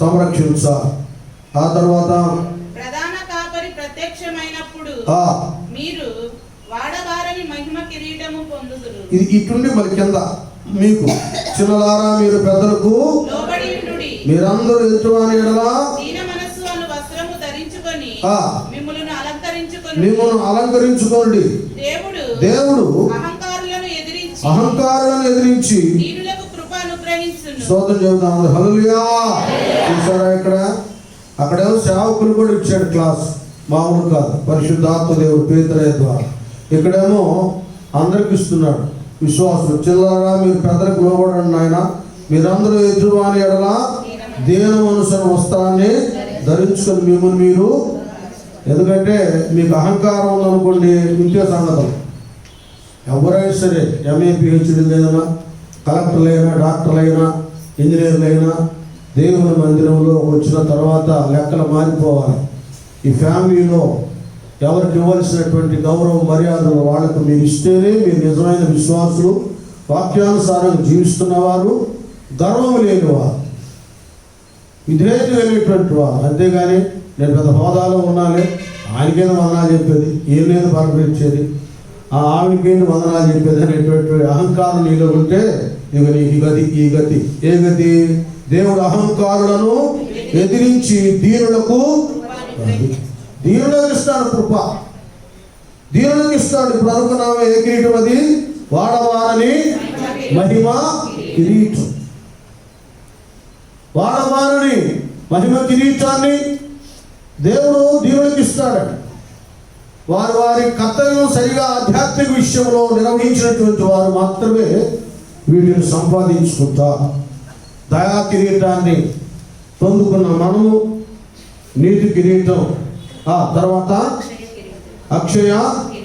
సంరక్షించాలి. ఆ తర్వాత ప్రధాన కాపరి ప్రత్యక్షమైనప్పుడు మీరు వాడవారని మహిమ కిరీటము పొందుదురు. ఇది ఇటుండి మరి కింద మీకు చిన్నలారా మీరు పెద్దలకు లోబడి ఉండుడి. మీరందరూ ఎదుటివాని ఎడలా దీన మనస్సు అను వస్త్రము ధరించుకొని మిమ్ములను అలంకరించుకోండి. దేవుడు అహంకారులను ఎదిరించి దీనులకు కృప అనుగ్రహించును. స్తోత్రం చెబుతాం. హల్లెలూయా. చూసారా అక్కడేమో సేవకులు కూడా ఇచ్చాడు క్లాస్, మామూలు కాదు, పరిశుద్ధాత్మ దేవుడు పేతురు ద్వారా. ఇక్కడేమో అందరికి ఇస్తున్నాడు, విశ్వాసులు చిల్లరా మీరు పెద్దలకు లోబడండి నాయన, మీరందరూ ఎదురువాని ఎడల దీన మనసున వస్త్రాన్ని ధరించుకొని మిమ్మల్ని మీరు, ఎందుకంటే మీకు అహంకారం ఉందనుకోండి ఇంకే సంగతం. ఎవరైనా సరే ఎంఏ పిహెచ్డీలు అయినా, కలెక్టర్లు అయినా, డాక్టర్లు అయినా, ఇంజనీర్లు అయినా దేవుని మందిరంలో వచ్చిన తర్వాత లెక్కలు మారిపోవాలి. ఈ ఫ్యామిలీలో ఎవరికి ఇవ్వాల్సినటువంటి గౌరవ మర్యాదలు వాళ్ళకు మీరు ఇస్తేనే మీరు నిజమైన విశ్వాసులు, వాక్యానుసారంగా జీవిస్తున్నవారు, గర్వం లేనివారు, విధేయత కలిగినటువంటి వారు. అంతేగాని నేను పెద్ద హోదాలో ఉన్నానే ఆయనకేదో వందనాలు చెప్పేది, ఏం లేదు పలకరించేది, ఆమెకేంటి వందనాలు చెప్పేది అనేటువంటి అహంకారం నీలో ఉంటే ఇక నీకు ఈ గతి ఏ గతి? దేవుడు అహంకారులను ఎదిరించి దీనులకు ఇస్తాడు కృప, దీనులకు ఇస్తాడు. ఇప్పుడు అనుకున్నాము ఏ కిరీటం అది? వాడవారని మహిమ కిరీటం. వాడవారని మహిమ కిరీటాన్ని దేవుడు దీనులకు ఇస్తాడు. వారి వారి కర్తవ్యం సరిగా ఆధ్యాత్మిక విషయంలో నిర్వహించినటువంటి వారు మాత్రమే వీటిని సంపాదించుకుంటారు. దయా కిరీటాన్ని పొందుకున్న మనము నీతి కిరీటం, తర్వాత అక్షయ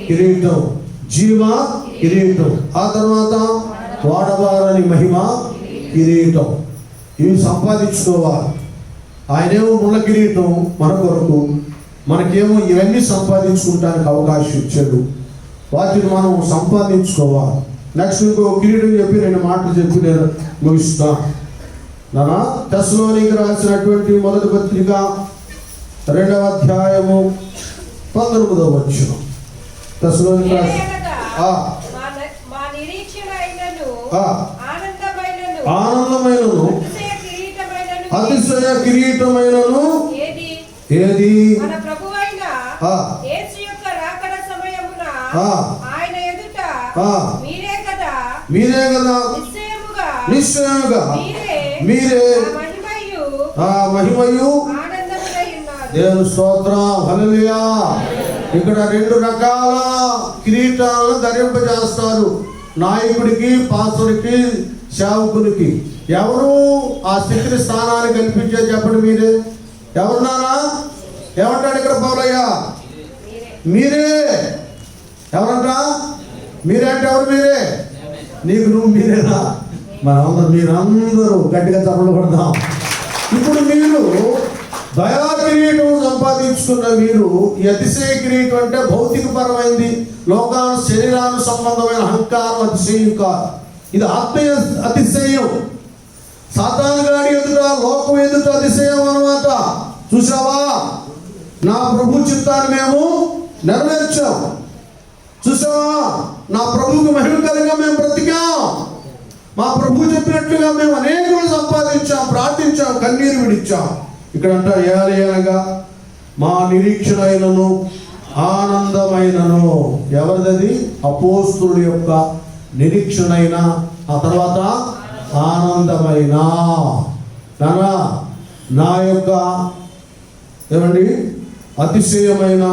కిరీటం, జీవ కిరీటం, ఆ తర్వాత వాడవారని మహిమ కిరీటం. ఇవి సంపాదించుకోవాలి. ఆయనేమో ముళ్ళ కిరీటం మన కొరకు, మనకేమో ఇవన్నీ సంపాదించుకుంటానికి అవకాశం ఇచ్చాడు. వాటిని మనం సంపాదించుకోవాలి. నెక్స్ట్ ఇంకో కిరీటం చెప్పి 2 మాటలు చెప్పి నేను ముగిస్తాను. నానా తెస్సలోనికీయులకు రాసినటువంటి మొదటి పత్రిక 2వ అధ్యాయము 19వ వచనం. తెస్సలోనికీయులకు ఆనందమైనను అతిశయ కిరీటమైనను ఏది? మీరే కదా, నిశ్చయముగా మీరే మహిమయు. దేవుని స్తోత్రం. హల్లెలూయా. ఇక్కడ 2 రకాల కిరీటాలను ధరింపజేస్తారు, నాయకుడికి, పాస్టర్కి, సేవకునికి. ఎవరు ఆ స్థితిని స్థానాన్ని కల్పించేది చెప్పండి? మీరే. ఎవరున్నారా? ఏమంటాడు ఇక్కడ పౌలయ్య? మీరే. ఎవరంటా? మీరే అంటే ఎవరు? మీరే. నీకు నువ్వు మీరేనా? మీరందరూ గట్టిగా చప్పట్లు కొడదాం. ఇప్పుడు మీరు దయా కిరీటం సంపాదించుకున్న మీరు, ఈ అతిశయ కిరీటం అంటే భౌతికపరమైంది, లోకాను శరీరాను సంబంధమైన అహంకారం అతిశయం కాదు. ఇది ఆత్మీయ అతిశయం. సాతాను గాడి ఎదుట, లోకం ఎదుట అతిశయం అన్నమాట. చూసావా, నా ప్రభు చిత్తాన్ని మేము నెరవేర్చాం. చూసావా, నా ప్రభువుకు మహిమకరంగా మేము బ్రతికాం. మా ప్రభు చెప్పినట్లుగా మేము అనేకులు సంపాదించాం, ప్రార్థించాం, కన్నీరు విడిచాం. ఇక్కడంట ఏలగా మా నిరీక్షణ అయినను ఆనందమైనను. ఎవరిది? అపోస్తుల యొక్క నిరీక్షణ అయిన, ఆ తర్వాత ఆనందమైన. నా యొక్క ఏమండి అతిశయమైన,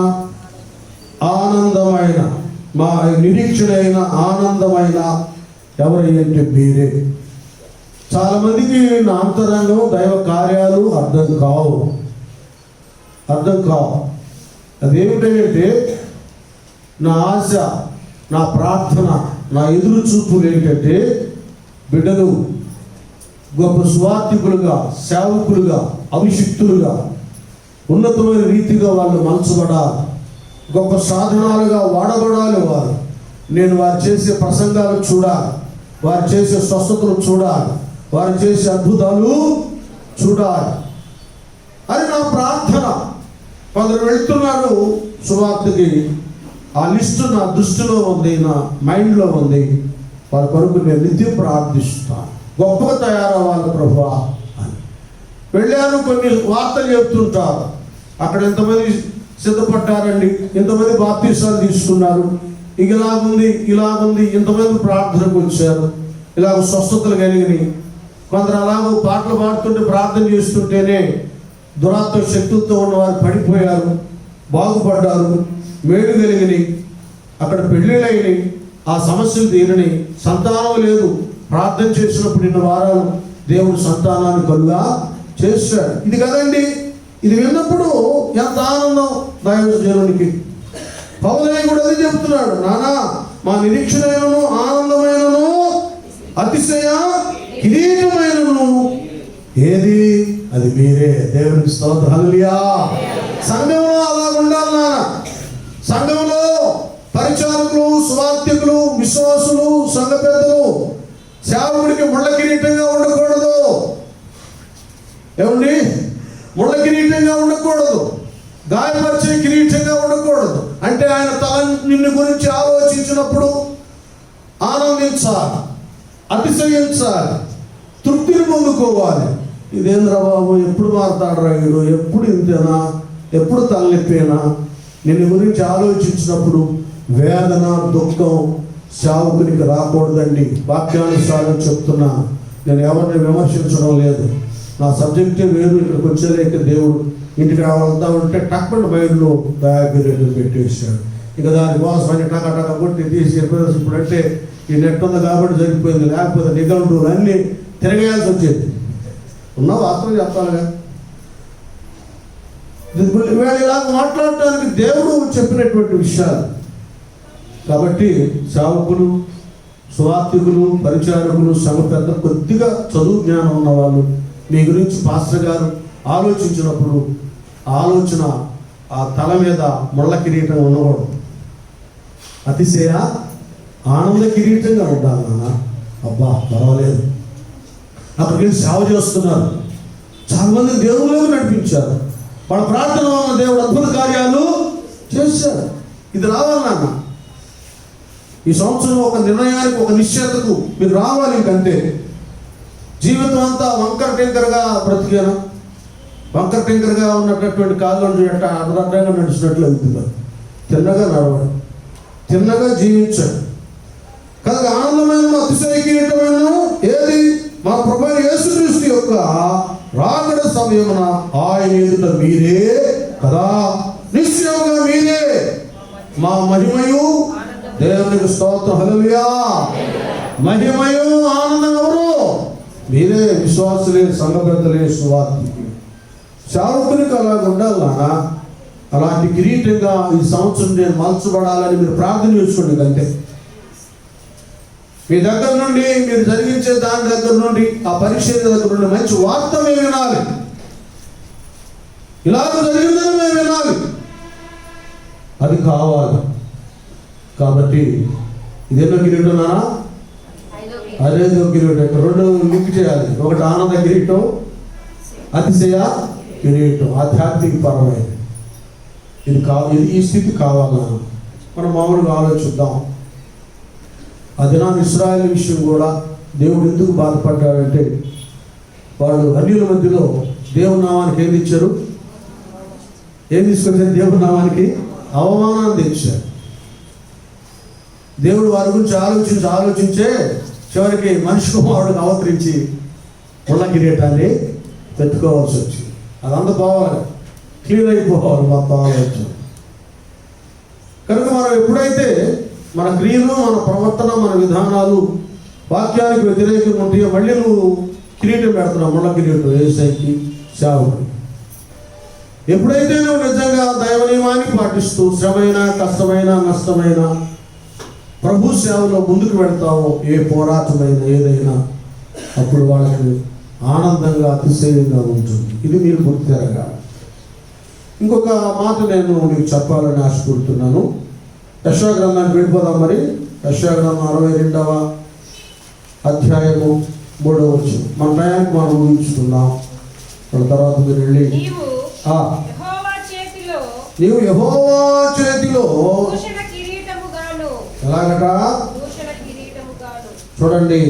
ఆనందమైన, మా నిరీక్షణ అయిన, ఆనందమైన ఎవరంటే మీరే. చాలా మందికి నా అంతరంగం, దైవ కార్యాలు అర్థం కావు. అదేమిటంటే నా ఆశ, నా ప్రార్థన, నా ఎదురు చూపులు ఏంటంటే బిడ్డలు గొప్ప సువార్థికులుగా, సేవకులుగా, అభిషిక్తులుగా, ఉన్నతమైన రీతిగా వాళ్ళు మలచబడాలి. గొప్ప సాధనాలుగా వాడబడాలి వారు. నేను వారు చేసే ప్రసంగాలు చూడాలి, వారు చేసే స్వస్థతలు చూడాలి, వారు చేసే అద్భుతాలు చూడాలి అని నా ప్రార్థన. కొందరు వెళ్తున్నాడు సువార్తకి, ఆ లిస్టు నా దృష్టిలో ఉంది, నా మైండ్లో ఉంది. వారి కొరకు నేను నిత్యం ప్రార్థిస్తాను, గొప్పగా తయారవ్వాలి ప్రభువా అని. వెళ్ళాను, కొన్ని వార్తలు చెప్తుంటారు. అక్కడ ఎంతమంది సిద్ధపడ్డారండి, ఇంతమంది బాప్తీసాలు తీసుకున్నారు, ఇలాగుంది, ఇంతమంది ప్రార్థనకు వచ్చారు, ఇలాగ స్వస్థతలు కలిగినాయి. కొందరు అలాగో పాటలు పాడుతుంటే, ప్రార్థన చేస్తుంటేనే దురాత్మ శక్తులతో ఉన్నవారు పడిపోయారు, బాగుపడ్డారు, మేలు కలిగినాయి, అక్కడ పెళ్ళిళ్ళైనాయి, ఆ సమస్యలు తీరినాయి, సంతానం లేదు. ప్రార్థన చేసినప్పుడు ఇన్ని వారాలు దేవుడు సంతానాన్ని కలుగా చేశాడు. ఇది కదండి, ఇది విన్నప్పుడు ఎంత ఆనందం దైవజనునికి. పౌలయ్య కూడా అది చెప్తున్నాడు, నానా మా నిరీక్షణమైనను ఆనందమైనను అతిశయ కిరీటమైనను ఏది, అది మీరే. దేవునికి స్తోత్రం, హల్లెలూయా. సంఘంలో అలా ఉండాలి నాన్న. సంఘంలో పరిచారకులు, సువార్థికులు, విశ్వాసులు, సంఘ పెద్దలు, సేవకుడికి ముళ్ళ కిరీటంగా ఉండకూడదు. ఏమండి, ముళ్ళ కిరీటంగా ఉండకూడదు, గాయపరిచే కిరీటంగా ఉండకూడదు. అంటే ఆయన తల నిన్ను గురించి ఆలోచించినప్పుడు ఆనందించాలి, అతిశయించాలి, తృప్తిని పొందుకోవాలి. ఇదేంద్రా బాబు, ఎప్పుడు మారుతాడు రాయుడు, ఎప్పుడు ఇంతేనా, ఎప్పుడు తలనొప్పేనా. నిన్ను గురించి ఆలోచించినప్పుడు వేదన, దుఃఖం సేవకునికి రాకూడదండి. వాక్యానుసారం చెప్తున్నా, నేను ఎవరిని విమర్శించడం లేదు. నా సబ్జెక్టే వేరు. ఇక్కడికి వచ్చేలేక దేవుడు ఇంటికి వెళ్తా ఉంటే టక్మన్ మైండ్లో బ్యాగ్ పెట్టేసాడు. ఇంకా దానికోసం అని టక కొట్టి తీసి ఇప్పుడంటే ఈ నెట్ ఉంది కాబట్టి జరిగిపోయింది, లేకపోతే నిఘంటువులు అన్నీ తిరగేయాల్సి వచ్చేది. ఉన్న వాస్తవం చెప్పాలిగా. వీళ్ళు ఇలాగ మాట్లాడటానికి దేవుడు చెప్పినటువంటి విషయాలు. కాబట్టి సేవకులు, సువార్థికులు, పరిచారకులు, సంఘ పెద్ద కొద్దిగా చదువు జ్ఞానం ఉన్నవాళ్ళు మీ గురించి పాస్టర్ గారు ఆలోచించినప్పుడు ఆలోచన ఆ తల మీద ముళ్ళ కిరీటం ఉండకూడదు, అతిశయ ఆనంద కిరీటంగా ఉండాలి. నాన్న అబ్బా పర్వాలేదు, అక్కడికి వెళ్ళి సేవ చేస్తున్నారు, చాలా మంది దేవుళ్ళకు నడిపించారు, వాళ్ళ ప్రార్థన వలన దేవుడు అద్భుత కార్యాలు చేశాడు. ఇది రావాలి నాన్న. ఈ సంవత్సరం ఒక నిర్ణయానికి, ఒక నిశ్చయతకు మీరు రావాలి. ఇంకంతే. జీవితం అంతా వంకర టెంకరగా బ్రతికాను, వంకర టెంకరగా ఉన్నటువంటి కాళ్ళు అడ్డంగా నడిచినట్లు వెళ్తున్నారు. తిన్నగా నడవడం, తిన్నగా జీవించాడు. కనుక ఆనందమైన అతిశయ కిరీటమైన ఏది, మా ప్రభువైన యేసుక్రీస్తు యొక్క రాకడ సమయమున ఆయన ఎదుట మీరే కదా, నిశ్చయంగా మీరే మా మహిమయు. దేవునికి స్తోత్రం, హల్లెలూయా. మహిమయు ఆనందం ఎవరు? మీరే, విశ్వాసులే, సంఘ పెద్దలే, సువార్థికులు. సేవకునికి అలాగ ఉండాలి నాన్న. అలాంటి కిరీటంగా ఈ సంవత్సరం నేను మలచబడాలని మీరు ప్రార్థన చేసుకోండి. అంతే. మీ దగ్గర నుండి, మీరు జరిగించే దాని దగ్గర నుండి, ఆ పరిచర్య దగ్గర నుండి మంచి వార్త మేము వినాలి. ఇలాగ జరిగిందని మేము వినాలి, అది కావాలి. కాబట్టి ఇదేనో కిరీటం నానా, అదేదో కిరీటం. రెండు లింక్ చేయాలి. ఒకటి ఆనంద కిరీటం, అతిశయ కిరీటం, ఆధ్యాత్మిక పరమైనది. ఇది ఈ స్థితి కావాలన్నా మనం మామూలుగా ఆలోచిద్దాం. ఆ దినాన్ని ఇశ్రాయేలు విషయం కూడా దేవుడు ఎందుకు బాధపడ్డాడంటే, వాళ్ళు అన్యుల మధ్యలో దేవుని నామానికి ఏం ఇచ్చారు, ఏం తీసుకొచ్చారు? దేవుని నామానికి అవమానాన్ని తెచ్చారు. దేవుడు వారి గురించి ఆలోచించే చివరికి మనిషి కుమారుడిని అవతరించి ముళ్ళ కిరీటాన్ని పెట్టుకోవాల్సి వచ్చింది. అదంతా పోవాలి, క్లీన్ అయిపోవాలి మొత్తం ఆలోచన. కనుక మనం ఎప్పుడైతే మన క్రియలు, మన ప్రవర్తన, మన విధానాలు వాక్యానికి వ్యతిరేకంగా ఉంటాయో, మళ్ళీ నువ్వు కిరీటం పెడుతున్నావు, ముళ్ళ కిరీటం యేసయ్యకి, సేవకుడికి. ఎప్పుడైతే నువ్వు నిజంగా దైవ నియమాన్ని పాటిస్తూ శ్రమైనా, కష్టమైనా, నష్టమైనా ప్రభు సేవలో ముందుకు పెడతావో, ఏ పోరాటమైనా ఏదైనా, అప్పుడు వాళ్ళకి ఆనందంగా అతిశయంగా ఉంటుంది. ఇది మీరు గుర్తెరగాలి. ఇంకొక మాట నేను మీకు చెప్పాలని ఆశపడుతున్నాను. యెషయా గ్రంథానికి వెళ్ళిపోదాం. మరి యెషయా గ్రంథం 62వ అధ్యాయము 3వ వచనం. మన టయానికి మనం ఊహించుకుందాం. తర్వాత మీరు వెళ్ళి నీవు యెహోవా చేతిలో భూషణ కిరీటముగాను. ఎలాగట? చూడండి,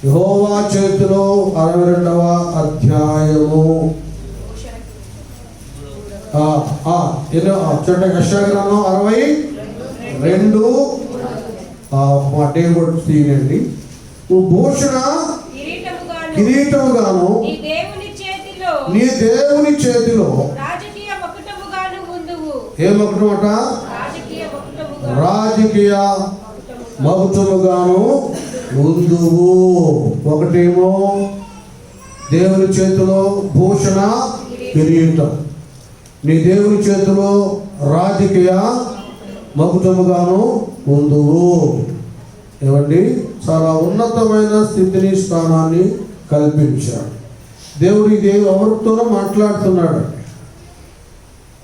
యెహోవా చేతిలో 62వ అధ్యాయము చూడండి. యెషయా గ్రంథం 62 మా టేబుల్ తీయండి. భూషణ కిరీటముగాను నీ దేవుని చేతిలో ఏ మకుటం అట? రాజకీయ మకుటముగాను ఉందువు. ఒకటేమో దేవుని చేతిలో భూషణ కిరీటం, నీ దేవుని చేతిలో రాజకీయ మకుటముగాను ఉందువు. ఏమండి, చాలా ఉన్నతమైన స్థితిని, స్థానాన్ని కల్పించాడు దేవుడు. ఎవరితోనో మాట్లాడుతున్నాడు.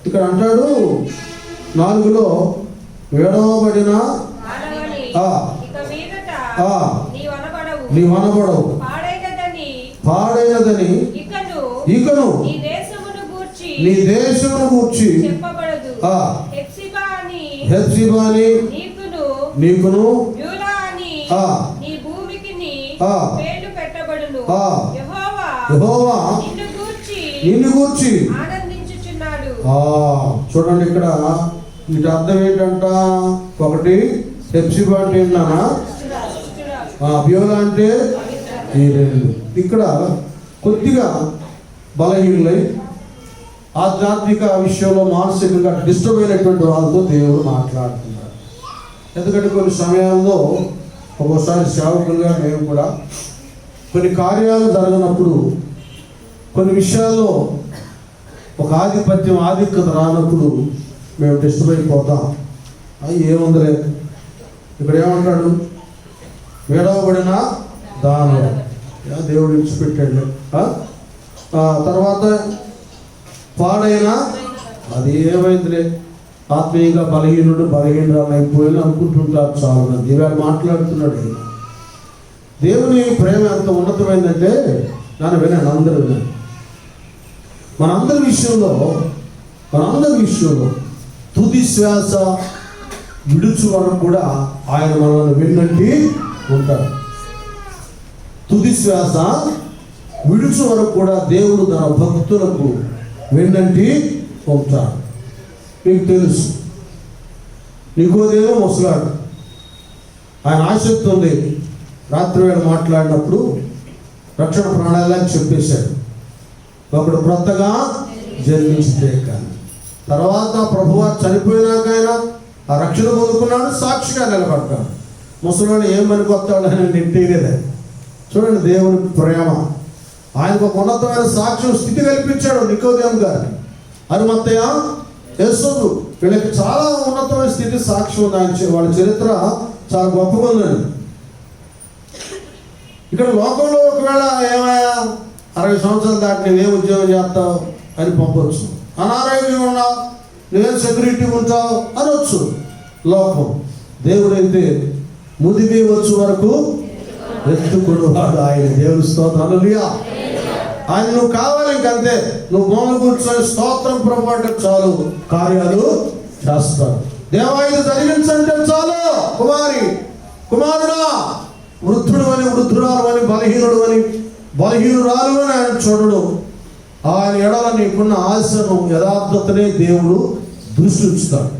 ఇక్కడ అంటాడు 4లో వేడవబడిన నీ వనబడవు, పాడైనదని ఇకను నీ దేశమును గూర్చి హెప్సిబాని నీకును యెహోవా నిన్ను గూర్చి. చూడండి, ఇక్కడ వీటి అర్థం ఏంటంట? ఒకటి హెప్సిబా అంటే ఏంటన్నా? బ్యూలా అంటే ఈ రెండు. ఇక్కడ కొద్దిగా బలహీనులై ఆధ్యాత్మిక విషయంలో మానసికంగా డిస్టర్బ్ అయినటువంటి వాళ్ళతో దేవుడు మాట్లాడుతున్నాడు. ఎందుకంటే కొన్ని సమయాల్లో ఒక్కోసారి సేవకులుగా మేము కూడా కొన్ని కార్యాలు జరగనప్పుడు, కొన్ని విషయాల్లో ఒక ఆధిక్యత రానప్పుడు మేము డిస్టర్బ్ అయిపోతాం. ఏముందిలే, ఇక్కడ ఏమంటాడు? వేడవబడిన దానం దేవుడు ఇచ్చిపెట్టాడు. తర్వాత పాడైన అది ఏమైందిలే, ఆత్మీయంగా బలహీనరాలు అయిపోయి అనుకుంటుంటారు చాలా మంది. ఇవాళ మాట్లాడుతున్నాడు. దేవుని ప్రేమ ఎంత ఉన్నతమైందంటే నన్ను వినండి, అందరూ వినండి. మనందరి విషయంలో తుది శ్వాస విడుచు వరకు కూడా ఆయన మనల్ని వెన్నంటి ఉంటాడు. తుది శ్వాస విడుచు వరకు కూడా దేవుడు తన భక్తులకు వెన్నంటి ఉంటాడు. మీకు తెలుసు, నికోదేమో ముసలాడు, ఆయన ఆసక్తి ఉంది. రాత్రి వేళ మాట్లాడినప్పుడు రక్షణ ప్రణాళిక చెప్పేశాడు. ఒకడు క్రొత్తగా జన్మించితే కానీ, తర్వాత ప్రభువు చనిపోయినాక ఆయన ఆ రక్షణ పొందుకున్నాడు, సాక్షిగా నిలబడ్డాడు. ముసలాడు ఏం పనికొస్తాడు అని నింటిదే. చూడండి దేవుని ప్రేమ. ఆయనకు ఒక ఉన్నతమైన సాక్ష్యం స్థితి కల్పించాడు నికోదేము గారిని. అరిమత్తయ్య, యేసోదు, వీళ్ళకి చాలా ఉన్నతమైన స్థితి సాక్ష్యం ఉంది. ఆయన వాళ్ళ చరిత్ర చాలా గొప్పగా ఉందండి. ఇక్కడ లోకంలో ఒకవేళ ఏమయ్యా 60 సంవత్సరాలు దాటి నువ్వేం ఉద్యోగం చేస్తావు అని పంపవచ్చు. అనారోగ్యం ఉన్నావు, నువ్వేం సెక్యూరిటీ ఉంటావు అనొచ్చు లోకం. దేవుడైతే ముదిమి వచ్చు వరకు ఎత్తుకుడు వాడు ఆయన. దేవుని స్తోత్రం, హల్లెలూయా. ఆయన నువ్వు కావాలి, ఇంకంతే. నువ్వు మూల కూర్చొని స్తోత్రం ప్రభు అంటే చాలు, కార్యాలు చేస్తాడు. దేవాయుధ జరిగించంటే చాలు. కుమారుడా, వృద్ధుడు అని, వృద్ధురాలు అని, బలహీనురాలు అని ఆయన చూడడు. ఆయన ఎడల నీకున్న ఆశను, యథార్థతనే దేవుడు దృష్టి ఉంచుతాడు.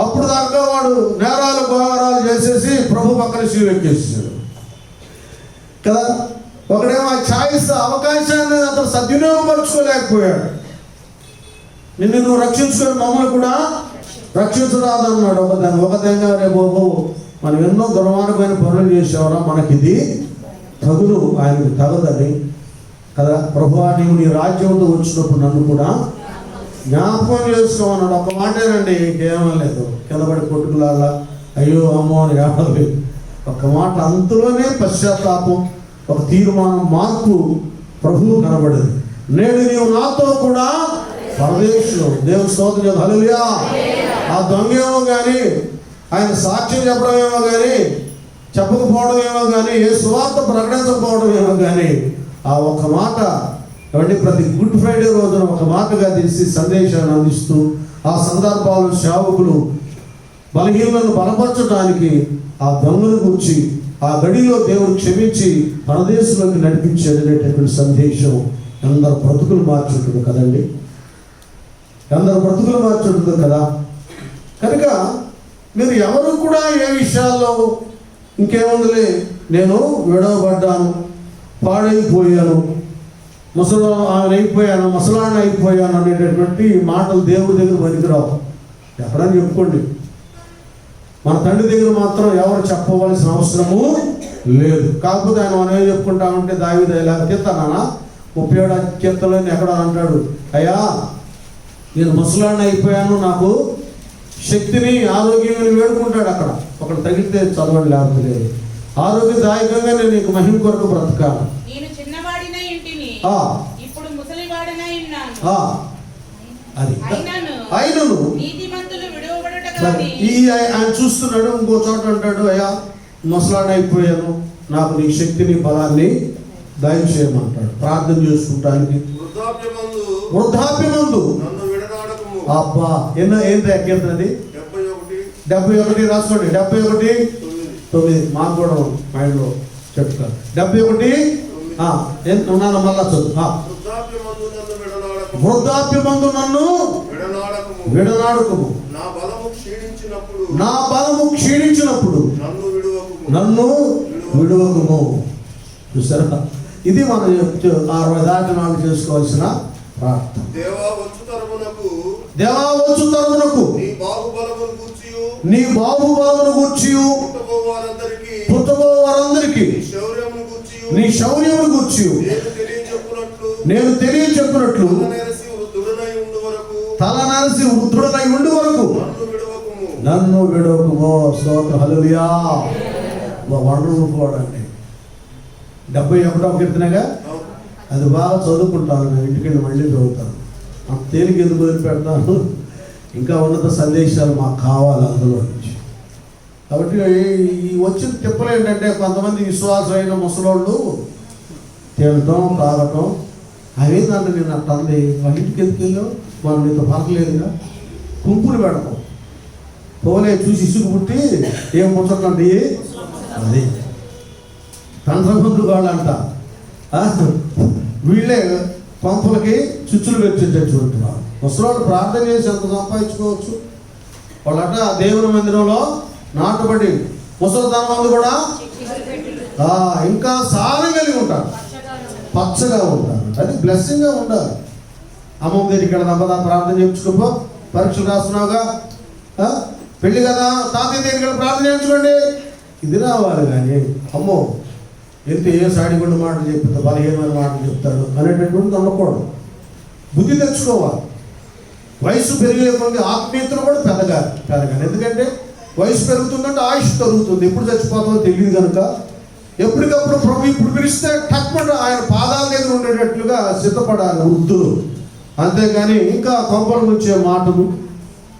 అప్పుడు దాకా వాడు నేరాలు ఘోరాలు చేసేసి ప్రభు పక్కన శివెక్కేసాడు కదా. ఒకడేమో ఆ ఛాయిస్ అవకాశాన్ని అతను సద్వినియోగపరుచుకోలేకపోయాడు. నిన్ను నువ్వు రక్షించుకొని మమ్మల్ని కూడా రక్షించరాదన్నాడు. ఒకదంగా రేపు మనం ఎన్నో దుర్మార్గమైన పనులు చేసేవారా, మనకిది తగులు, ఆయనకు తగదని కదా. ప్రభువా, నీవు నీ రాజ్యంతో వచ్చినప్పుడు నన్ను కూడా జ్ఞాపకం చేసుకోమన్నాడు. ఒక మాటేనండి, ఇంకేమీ లేదు. కిందపడి కొట్టుకులాగా అయ్యో అమ్మో అని ఏమలేదు. ఒక మాట, అంతలోనే పశ్చాత్తాపం, ఒక తీర్మానం, మార్పు ప్రభువు కనబడింది. నేడు నీవు నాతో కూడా పరదేశంలో. దేవుని స్తోత్రం. హల్లెలూయా. ఆ దొంగేమో కానీ, ఆయన సాక్ష్యం చెప్పడమేమో కానీ, చెప్పకపోవడం ఏమో కానీ, ఏ సువార్త ప్రకటించకపోవడం ఏమో కానీ, ఆ ఒక్క మాట ఏమంటే ప్రతి గుడ్ ఫ్రైడే రోజున ఒక మాటగా తీసి సందేశాన్ని అందిస్తూ ఆ సందర్భాలు సేవకులు బలహీనలను బలపరచడానికి ఆ దొంగను గురించి ఆ గడిలో దేవుడు క్షమించి పరదేశంలోకి నడిపించేది అనేటటువంటి సందేశం అందరు బ్రతుకులు మార్చుంటుంది కదండి. అందరు బ్రతుకులు మార్చుంటుంది కదా. కనుక మీరు ఎవరు కూడా ఏ విషయాల్లో ఇంకేముందిలే, నేను విడవబడ్డాను, పాడైపోయాను, ముసలాన్ని అయిపోయాను అనేటటువంటి మాటలు దేవుడి దగ్గర పనికిరావు. ఎక్కడని చెప్పుకోండి. మన తండ్రి దగ్గర మాత్రం ఎవరు చెప్పవలసిన అవసరము లేదు. కాకపోతే ఆయన మనం ఏం చెప్పుకుంటామంటే దావీదు ఇలా కీర్తన 37 కీర్తనలో ఎక్కడ అంటాడు, అయ్యా నేను ముసలాన్ని అయిపోయాను, నాకు శక్తిని ఆరోగ్యాన్ని వేడుకుంటాడు. అక్కడ ఒకటి తగిలితే చదవండి, లేకపోతే లేదు. ఆరోగ్యదాయకంగా నేను నీకు మహిమ కొరకు బ్రతకాను. నేను చిన్నవాడినై ఇంటిని, ఇప్పుడు ముసలివాడినై ఉన్నాను. అది అయినను నీతిమంతులు విడువబడుట గాని. ఆయన చూస్తున్నాడు. ఇంకో చోట అంటాడు, అయ్యా ముసలాన్ని అయిపోయాను, నాకు నీ శక్తిని బలాన్ని దయచేయమంటాడు. ప్రార్థన చేసుకుంటానికి వృద్ధాప్యమందు అబ్బా ఏంటి కీర్తనది 71 రాసుకోండి. 71:9 మాకు కూడా మైండ్లో చెప్తారు. 71 ఉన్నాను మళ్ళా చదువు. వృద్ధాప్యమందు నన్ను విడనాడుకుము, నా బలము క్షీణించినప్పుడు నన్ను విడువకుము. చూసారా, ఇది మనం 60 దాటి నాడు చేసుకోవాల్సిన ప్రార్థన. దేవా వచ్చు తరమునకు నీ బాహుబలమును గూర్చి పుట్టబో వారందరికీ నీ శౌర్యమును గూర్చి నేను తెలియచెప్పునట్లు తల నరసి వృద్ధుడనై ఉండు వరకు నన్ను విడవకుమో. స్తోత్రం. హల్లెలూయా. వండర్ఫుల్. 71వ కీర్తనగా అది బాగా చదువుకుంటాను. నేను ఇంటికి మళ్ళీ చదువుతాను. అంత తేలిక ఎందుకు వదిలిపెడతాను, ఇంకా ఉన్నత సందేశాలు మాకు కావాలి అందులో నుంచి. కాబట్టి ఈ వచ్చిన తిప్పలు ఏంటంటే, కొంతమంది విశ్వాసమైన ముసలోళ్ళు తినటం తాగటం అవేందంటే నేను అట్ట అంది, వాళ్ళ ఇంటికి ఎందుకు వెళ్ళావు, వాళ్ళు నీతో పరకలేదుగా, కుంపులు పెడతాం. పోలే చూసి ఇసుకు పుట్టి ఏం ముచ్చటండి అది తండ్రబంధు వాళ్ళంట. వీళ్ళే పంపులకి చుచ్చులు పెట్టించే చూడుతున్నారు. ముసలోళ్ళు ప్రార్థన చేసి ఎంత సంపాదించుకోవచ్చు. వాళ్ళట దేవుని మందిరంలో నాటుబడి ముసలితనం మంది కూడా ఇంకా సారం కలిగి ఉంటారు, పచ్చగా ఉంటారు. అది బ్లెస్సింగ్గా ఉండాలి. అమ్మమ్మ దగ్గరికి వెళ్ళి ప్రార్థన చేయించుకోపో, పరీక్షలు రాస్తున్నావుగా, పెళ్ళి కదా తాతయ్య దగ్గరికి ప్రార్థన చేయించుకోండి, ఇది రావాలి. కానీ అమ్మో ఎంత ఏ సాడిగుండు మాటలు చెప్తా, బలహీనమైన మాటలు చెప్తాడు అనేటటువంటి ఉండకూడదు. బుద్ధి తెచ్చుకోవాలి. వయసు పెరిగే కొద్ది ఆత్మీయతలు కూడా పెరగాలి. ఎందుకంటే వయసు పెరుగుతుందంటే ఆయుష్ పెరుగుతుంది. ఎప్పుడు చచ్చిపోతుందో తెలియదు కనుక ఎప్పటికప్పుడు ప్రభు ఇప్పుడు పిలిస్తే టక్మట ఆయన పాదాల దగ్గర ఉండేటట్లుగా సిద్ధపడాలి వృద్ధులు. అంతేగాని ఇంకా కొంపలు వచ్చే మాటలు,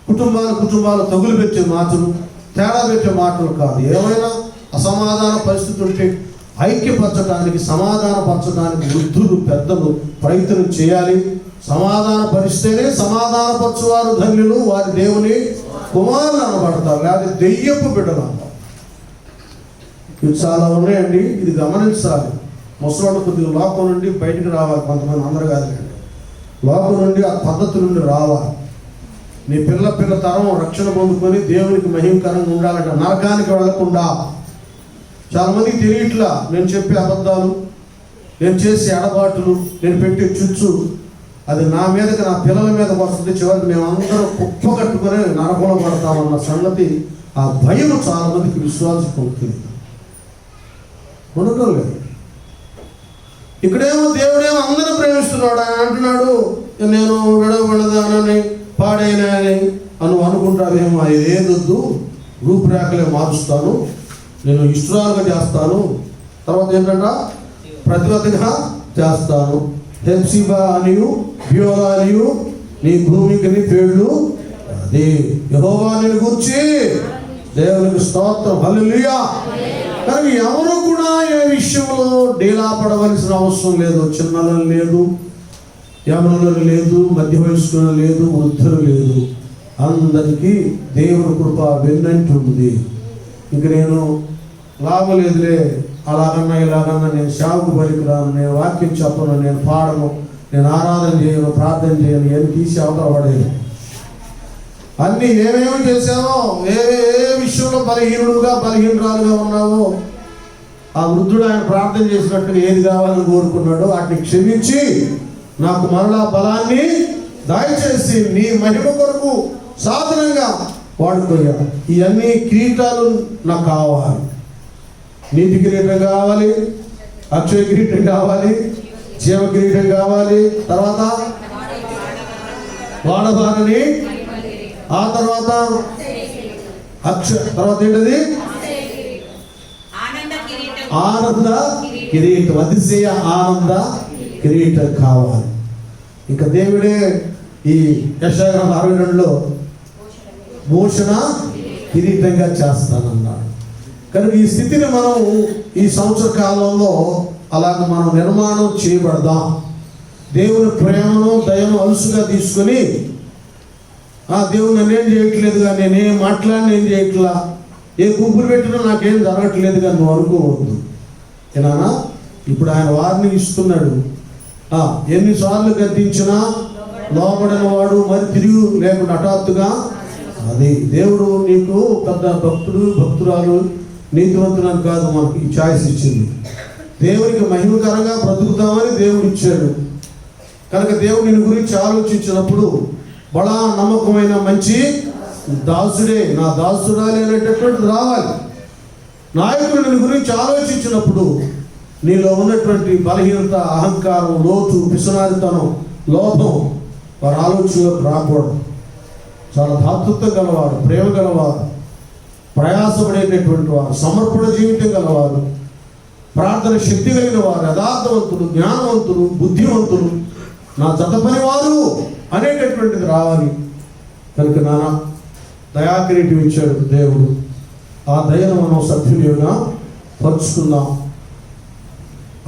కుటుంబాలు తగులు పెట్టే మాటలు, తేడా పెట్టే మాటలు కాదు. ఏమైనా అసమాధాన పరిస్థితి ఉంటే ఐక్యపరచడానికి, సమాధానపరచడానికి వృద్ధులు పెద్దలు ప్రయత్నం చేయాలి. సమాధాన పరిస్తేనే సమాధానపరచువారు ధన్యులు, వారి దేవుని కుమారులు అనబడతారు, లేదా దెయ్యపు బిడ్డలు అంటారు. ఇవి చాలా ఉన్నాయండి. ఇది గమనించాలి. ముసలోళ్ళు కొద్దిగా లోకం నుండి బయటికి రావాలి. కొంతమంది అందరూ కాదులేండి, లోకం నుండి ఆ పద్ధతి నుండి రావాలి. నీ పిల్ల తరం రక్షణ పొందుకొని దేవునికి మహిమకరంగా ఉండాలంటే నరకానికి వెళ్ళకుండా. చాలామందికి తెలియట్లా నేను చెప్పే అబద్ధాలు, నేను చేసే ఎడబాటులు, నేను పెట్టే చుచ్చు అది నా మీదకి నా పిల్లల మీదకి వస్తుంది. చివరికి మేమందరం కుప్ప కట్టుకొని నరకంలో పడతామన్న సంగతి, ఆ భయం చాలా మందికి విశ్వాసం పొందుతుంది. ఉండటం లేదు. ఇక్కడేమో దేవుడేమో అందరూ ప్రేమిస్తున్నాడు. ఆయన అంటున్నాడు, నేను విడవబడదానని పాడైనాని అనుకుంటావేమో, అది ఏదొద్దు, రూపురేఖలే మారుస్తాను, నేను ఇష్టురాలుగా చేస్తాను. తర్వాత ఏంటంట, ప్రతివతగా చేస్తాను. హెప్సిబా అనియు బియోలా అనియు నీ భూమికి నీ పేర్లు అది యెహోవా నిన్ను గూర్చి దేవునికి స్తోత్రం. హల్లెలూయా. కానీ ఎవరు కూడా ఏ విషయంలో డీలా పడవలసిన అవసరం లేదు. చిన్నలు లేదు, యవనులు లేదు, మధ్య వయస్కులు లేదు, వృద్ధులు లేదు. అందరికీ దేవుని కృప వెన్నంటి ఉంది. ఇంక నేను లాభం లేదులే, అలాగన్నా ఇలాగన్నా నేను సేవకు పనికిరాను, నేను వాక్యం చెప్పను, నేను పాడను, నేను ఆరాధన చేయను, ప్రార్థన చేయను, ఏమి తీసి అవతల పడేది. అన్నీ ఏమేమి చేశావో, ఏ విషయంలో బలహీనరాలుగా ఉన్నావో, ఆ వృద్ధుడు ఆయన ప్రార్థన చేసినట్టుగా ఏది కావాలని కోరుకున్నాడో వాటిని క్షమించి నాకు మరలా బలాన్ని దయచేసి నీ మహిమ కొరకు సాధనంగా వాడుకోయా. ఇవన్నీ కిరీటాలు నాకు కావాలి. నీతి కిరీటం కావాలి, అక్షయ కిరీటం కావాలి, జీవ కిరీటం కావాలి, తర్వాత వాడబారని, ఆ తర్వాత తర్వాత ఏంటది ఆనంద కిరీటం, అతిశయ ఆనంద కిరీటం కావాలి. ఇంకా దేవుడే ఈ యెషయా 62లో భూషణ కిరీటంగా చేస్తానన్నాడు. కనుక ఈ స్థితిని మనం ఈ సంవత్సర కాలంలో అలాగ మనం నిర్మాణం చేయబడదాం. దేవుని ప్రేమను దయను అలుసుగా తీసుకొని దేవుడు నన్నేం చేయట్లేదుగా, నేనేం మాట్లాడిన ఏం చేయట్లా, ఏ గుంపులు పెట్టినా నాకేం జరగట్లేదుగా నువ్వు అనుకోవద్దు. ఏనా ఇప్పుడు ఆయన వారిని ఇస్తున్నాడు. ఎన్నిసార్లు గద్దించినా లోపడిన వాడు మరి తిరిగి లేకుండా హఠాత్తుగా అది దేవుడు నీకు పెద్ద భక్తురాలు నీతివంతులని కాదు మనకి ఈ ఛాయిస్ ఇచ్చింది. దేవునికి మహిమకరంగా బ్రతుకుతామని దేవుడు ఇచ్చాడు. కనుక దేవుడు నిన్ను గురించి ఆలోచించినప్పుడు బడా నమ్మకమైన మంచి దాసుడే, నా దాసుడాలి అనేటటువంటిది రావాలి. నాయకుడు నిన్ను గురించి ఆలోచించినప్పుడు నీలో ఉన్నటువంటి బలహీనత, అహంకారం, లోతు, పిసనారితనం, లోపం వారి ఆలోచనలోకి రాకూడదు. చాలా దాతృత్వం గలవారు, ప్రేమ గలవారు, ప్రయాసపడేటటువంటి వారు, సమర్పణ జీవితం గలవారు, ప్రార్థన శక్తి కలిగిన వారు, యథార్థవంతులు, జ్ఞానవంతులు, బుద్ధివంతులు, నా జత పని వారు అనేటటువంటిది రావాలి. కనుక నాన్న దయాకిరీటం ఇచ్చాడు దేవుడు. ఆ దయను మనం సద్వినియోగంగా పరుచుకుందాం.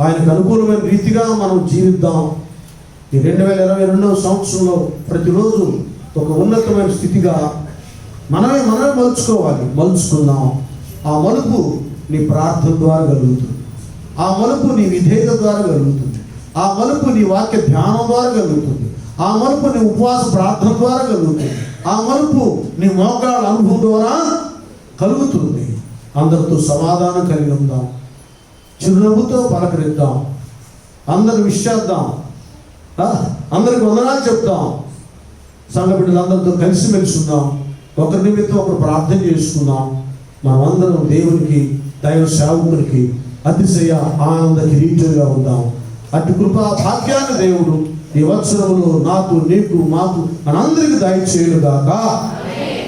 ఆయనకు అనుకూలమైన రీతిగా మనం జీవిద్దాం. ఈ 2022వ సంవత్సరంలో ప్రతిరోజు ఒక ఉన్నతమైన స్థితిగా మనమే మలుచుకుందాం. ఆ మలుపు నీ ప్రార్థన ద్వారా కలుగుతుంది. ఆ మలుపు నీ విధేయత ద్వారా కలుగుతుంది. ఆ మలుపు నీ వాక్య ధ్యానం ద్వారా కలుగుతుంది. ఆ మలుపు నీ ఉపవాస ప్రార్థన ద్వారా కలుగుతుంది. ఆ మలుపు నీ మోకాళ్ళ అనుభవం ద్వారా కలుగుతుంది. అందరితో సమాధానం కలిగి ఉందాం, చిరునవ్వుతో పలకరిద్దాం, అందరిని విషేద్దాం, అందరికి వందనాలు చెప్తాం, సంఘ బిడ్డలందరితో కలిసిమెలిసి ఉందాం, ఒకరి నిమిత్తం ఒకరు ప్రార్థన చేసుకుందాం. మనమందరం దేవునికి, దైవ సేవకునికి అతిశయ ఆనంద కిరీటంగా ఉందాం. అటు కృపా భాగ్యాన్ని దేవుడు ఈ వత్సరములో నాకు, నీకు, మాకు మనందరికి దయచేయుగాక.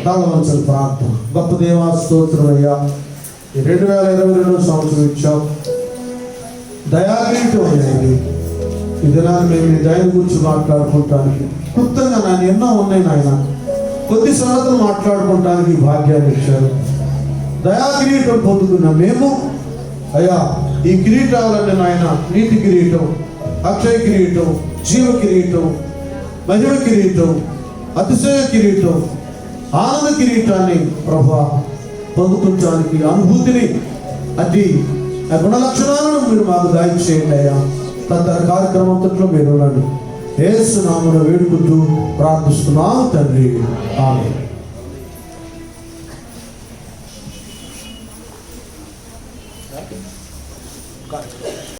తలవంచని ప్రార్థన. గొప్ప దేవా స్తోత్రమయ్యా, ఈ 2022వ సంవత్సరం ఇచ్చాం. దయాకిరీటం అనేది ఈ దినాన్ని మేము ఈ దయని గురించి మాట్లాడుకుంటానికి క్లుప్తంగా నాయన ఎన్నో ఉన్నాయి నాయన. కొద్ది సంగతులు మాట్లాడుకోవటానికి భాగ్యాన్ని ఇచ్చారు. దయాకిరీటం పొందుకున్న మేము అయ్యా ఈ కిరీటాలన్నీ నాయన, నీతి కిరీటం, అక్షయ కిరీటం, జీవ కిరీటం, మహిమ కిరీటం, అతిశయ కిరీటం, ఆనంద కిరీటాన్ని ప్రభువా పొందుకుంటానికి అనుభూతిని, అతి గుణలక్షణాలను మీరు మాకు దయచేయండి అయ్యా. తదితర కార్యక్రమంతో మీరు యేసు నామమున వేడుకుంటూ ప్రార్థిస్తున్నాము తండ్రి. ఆమేన్.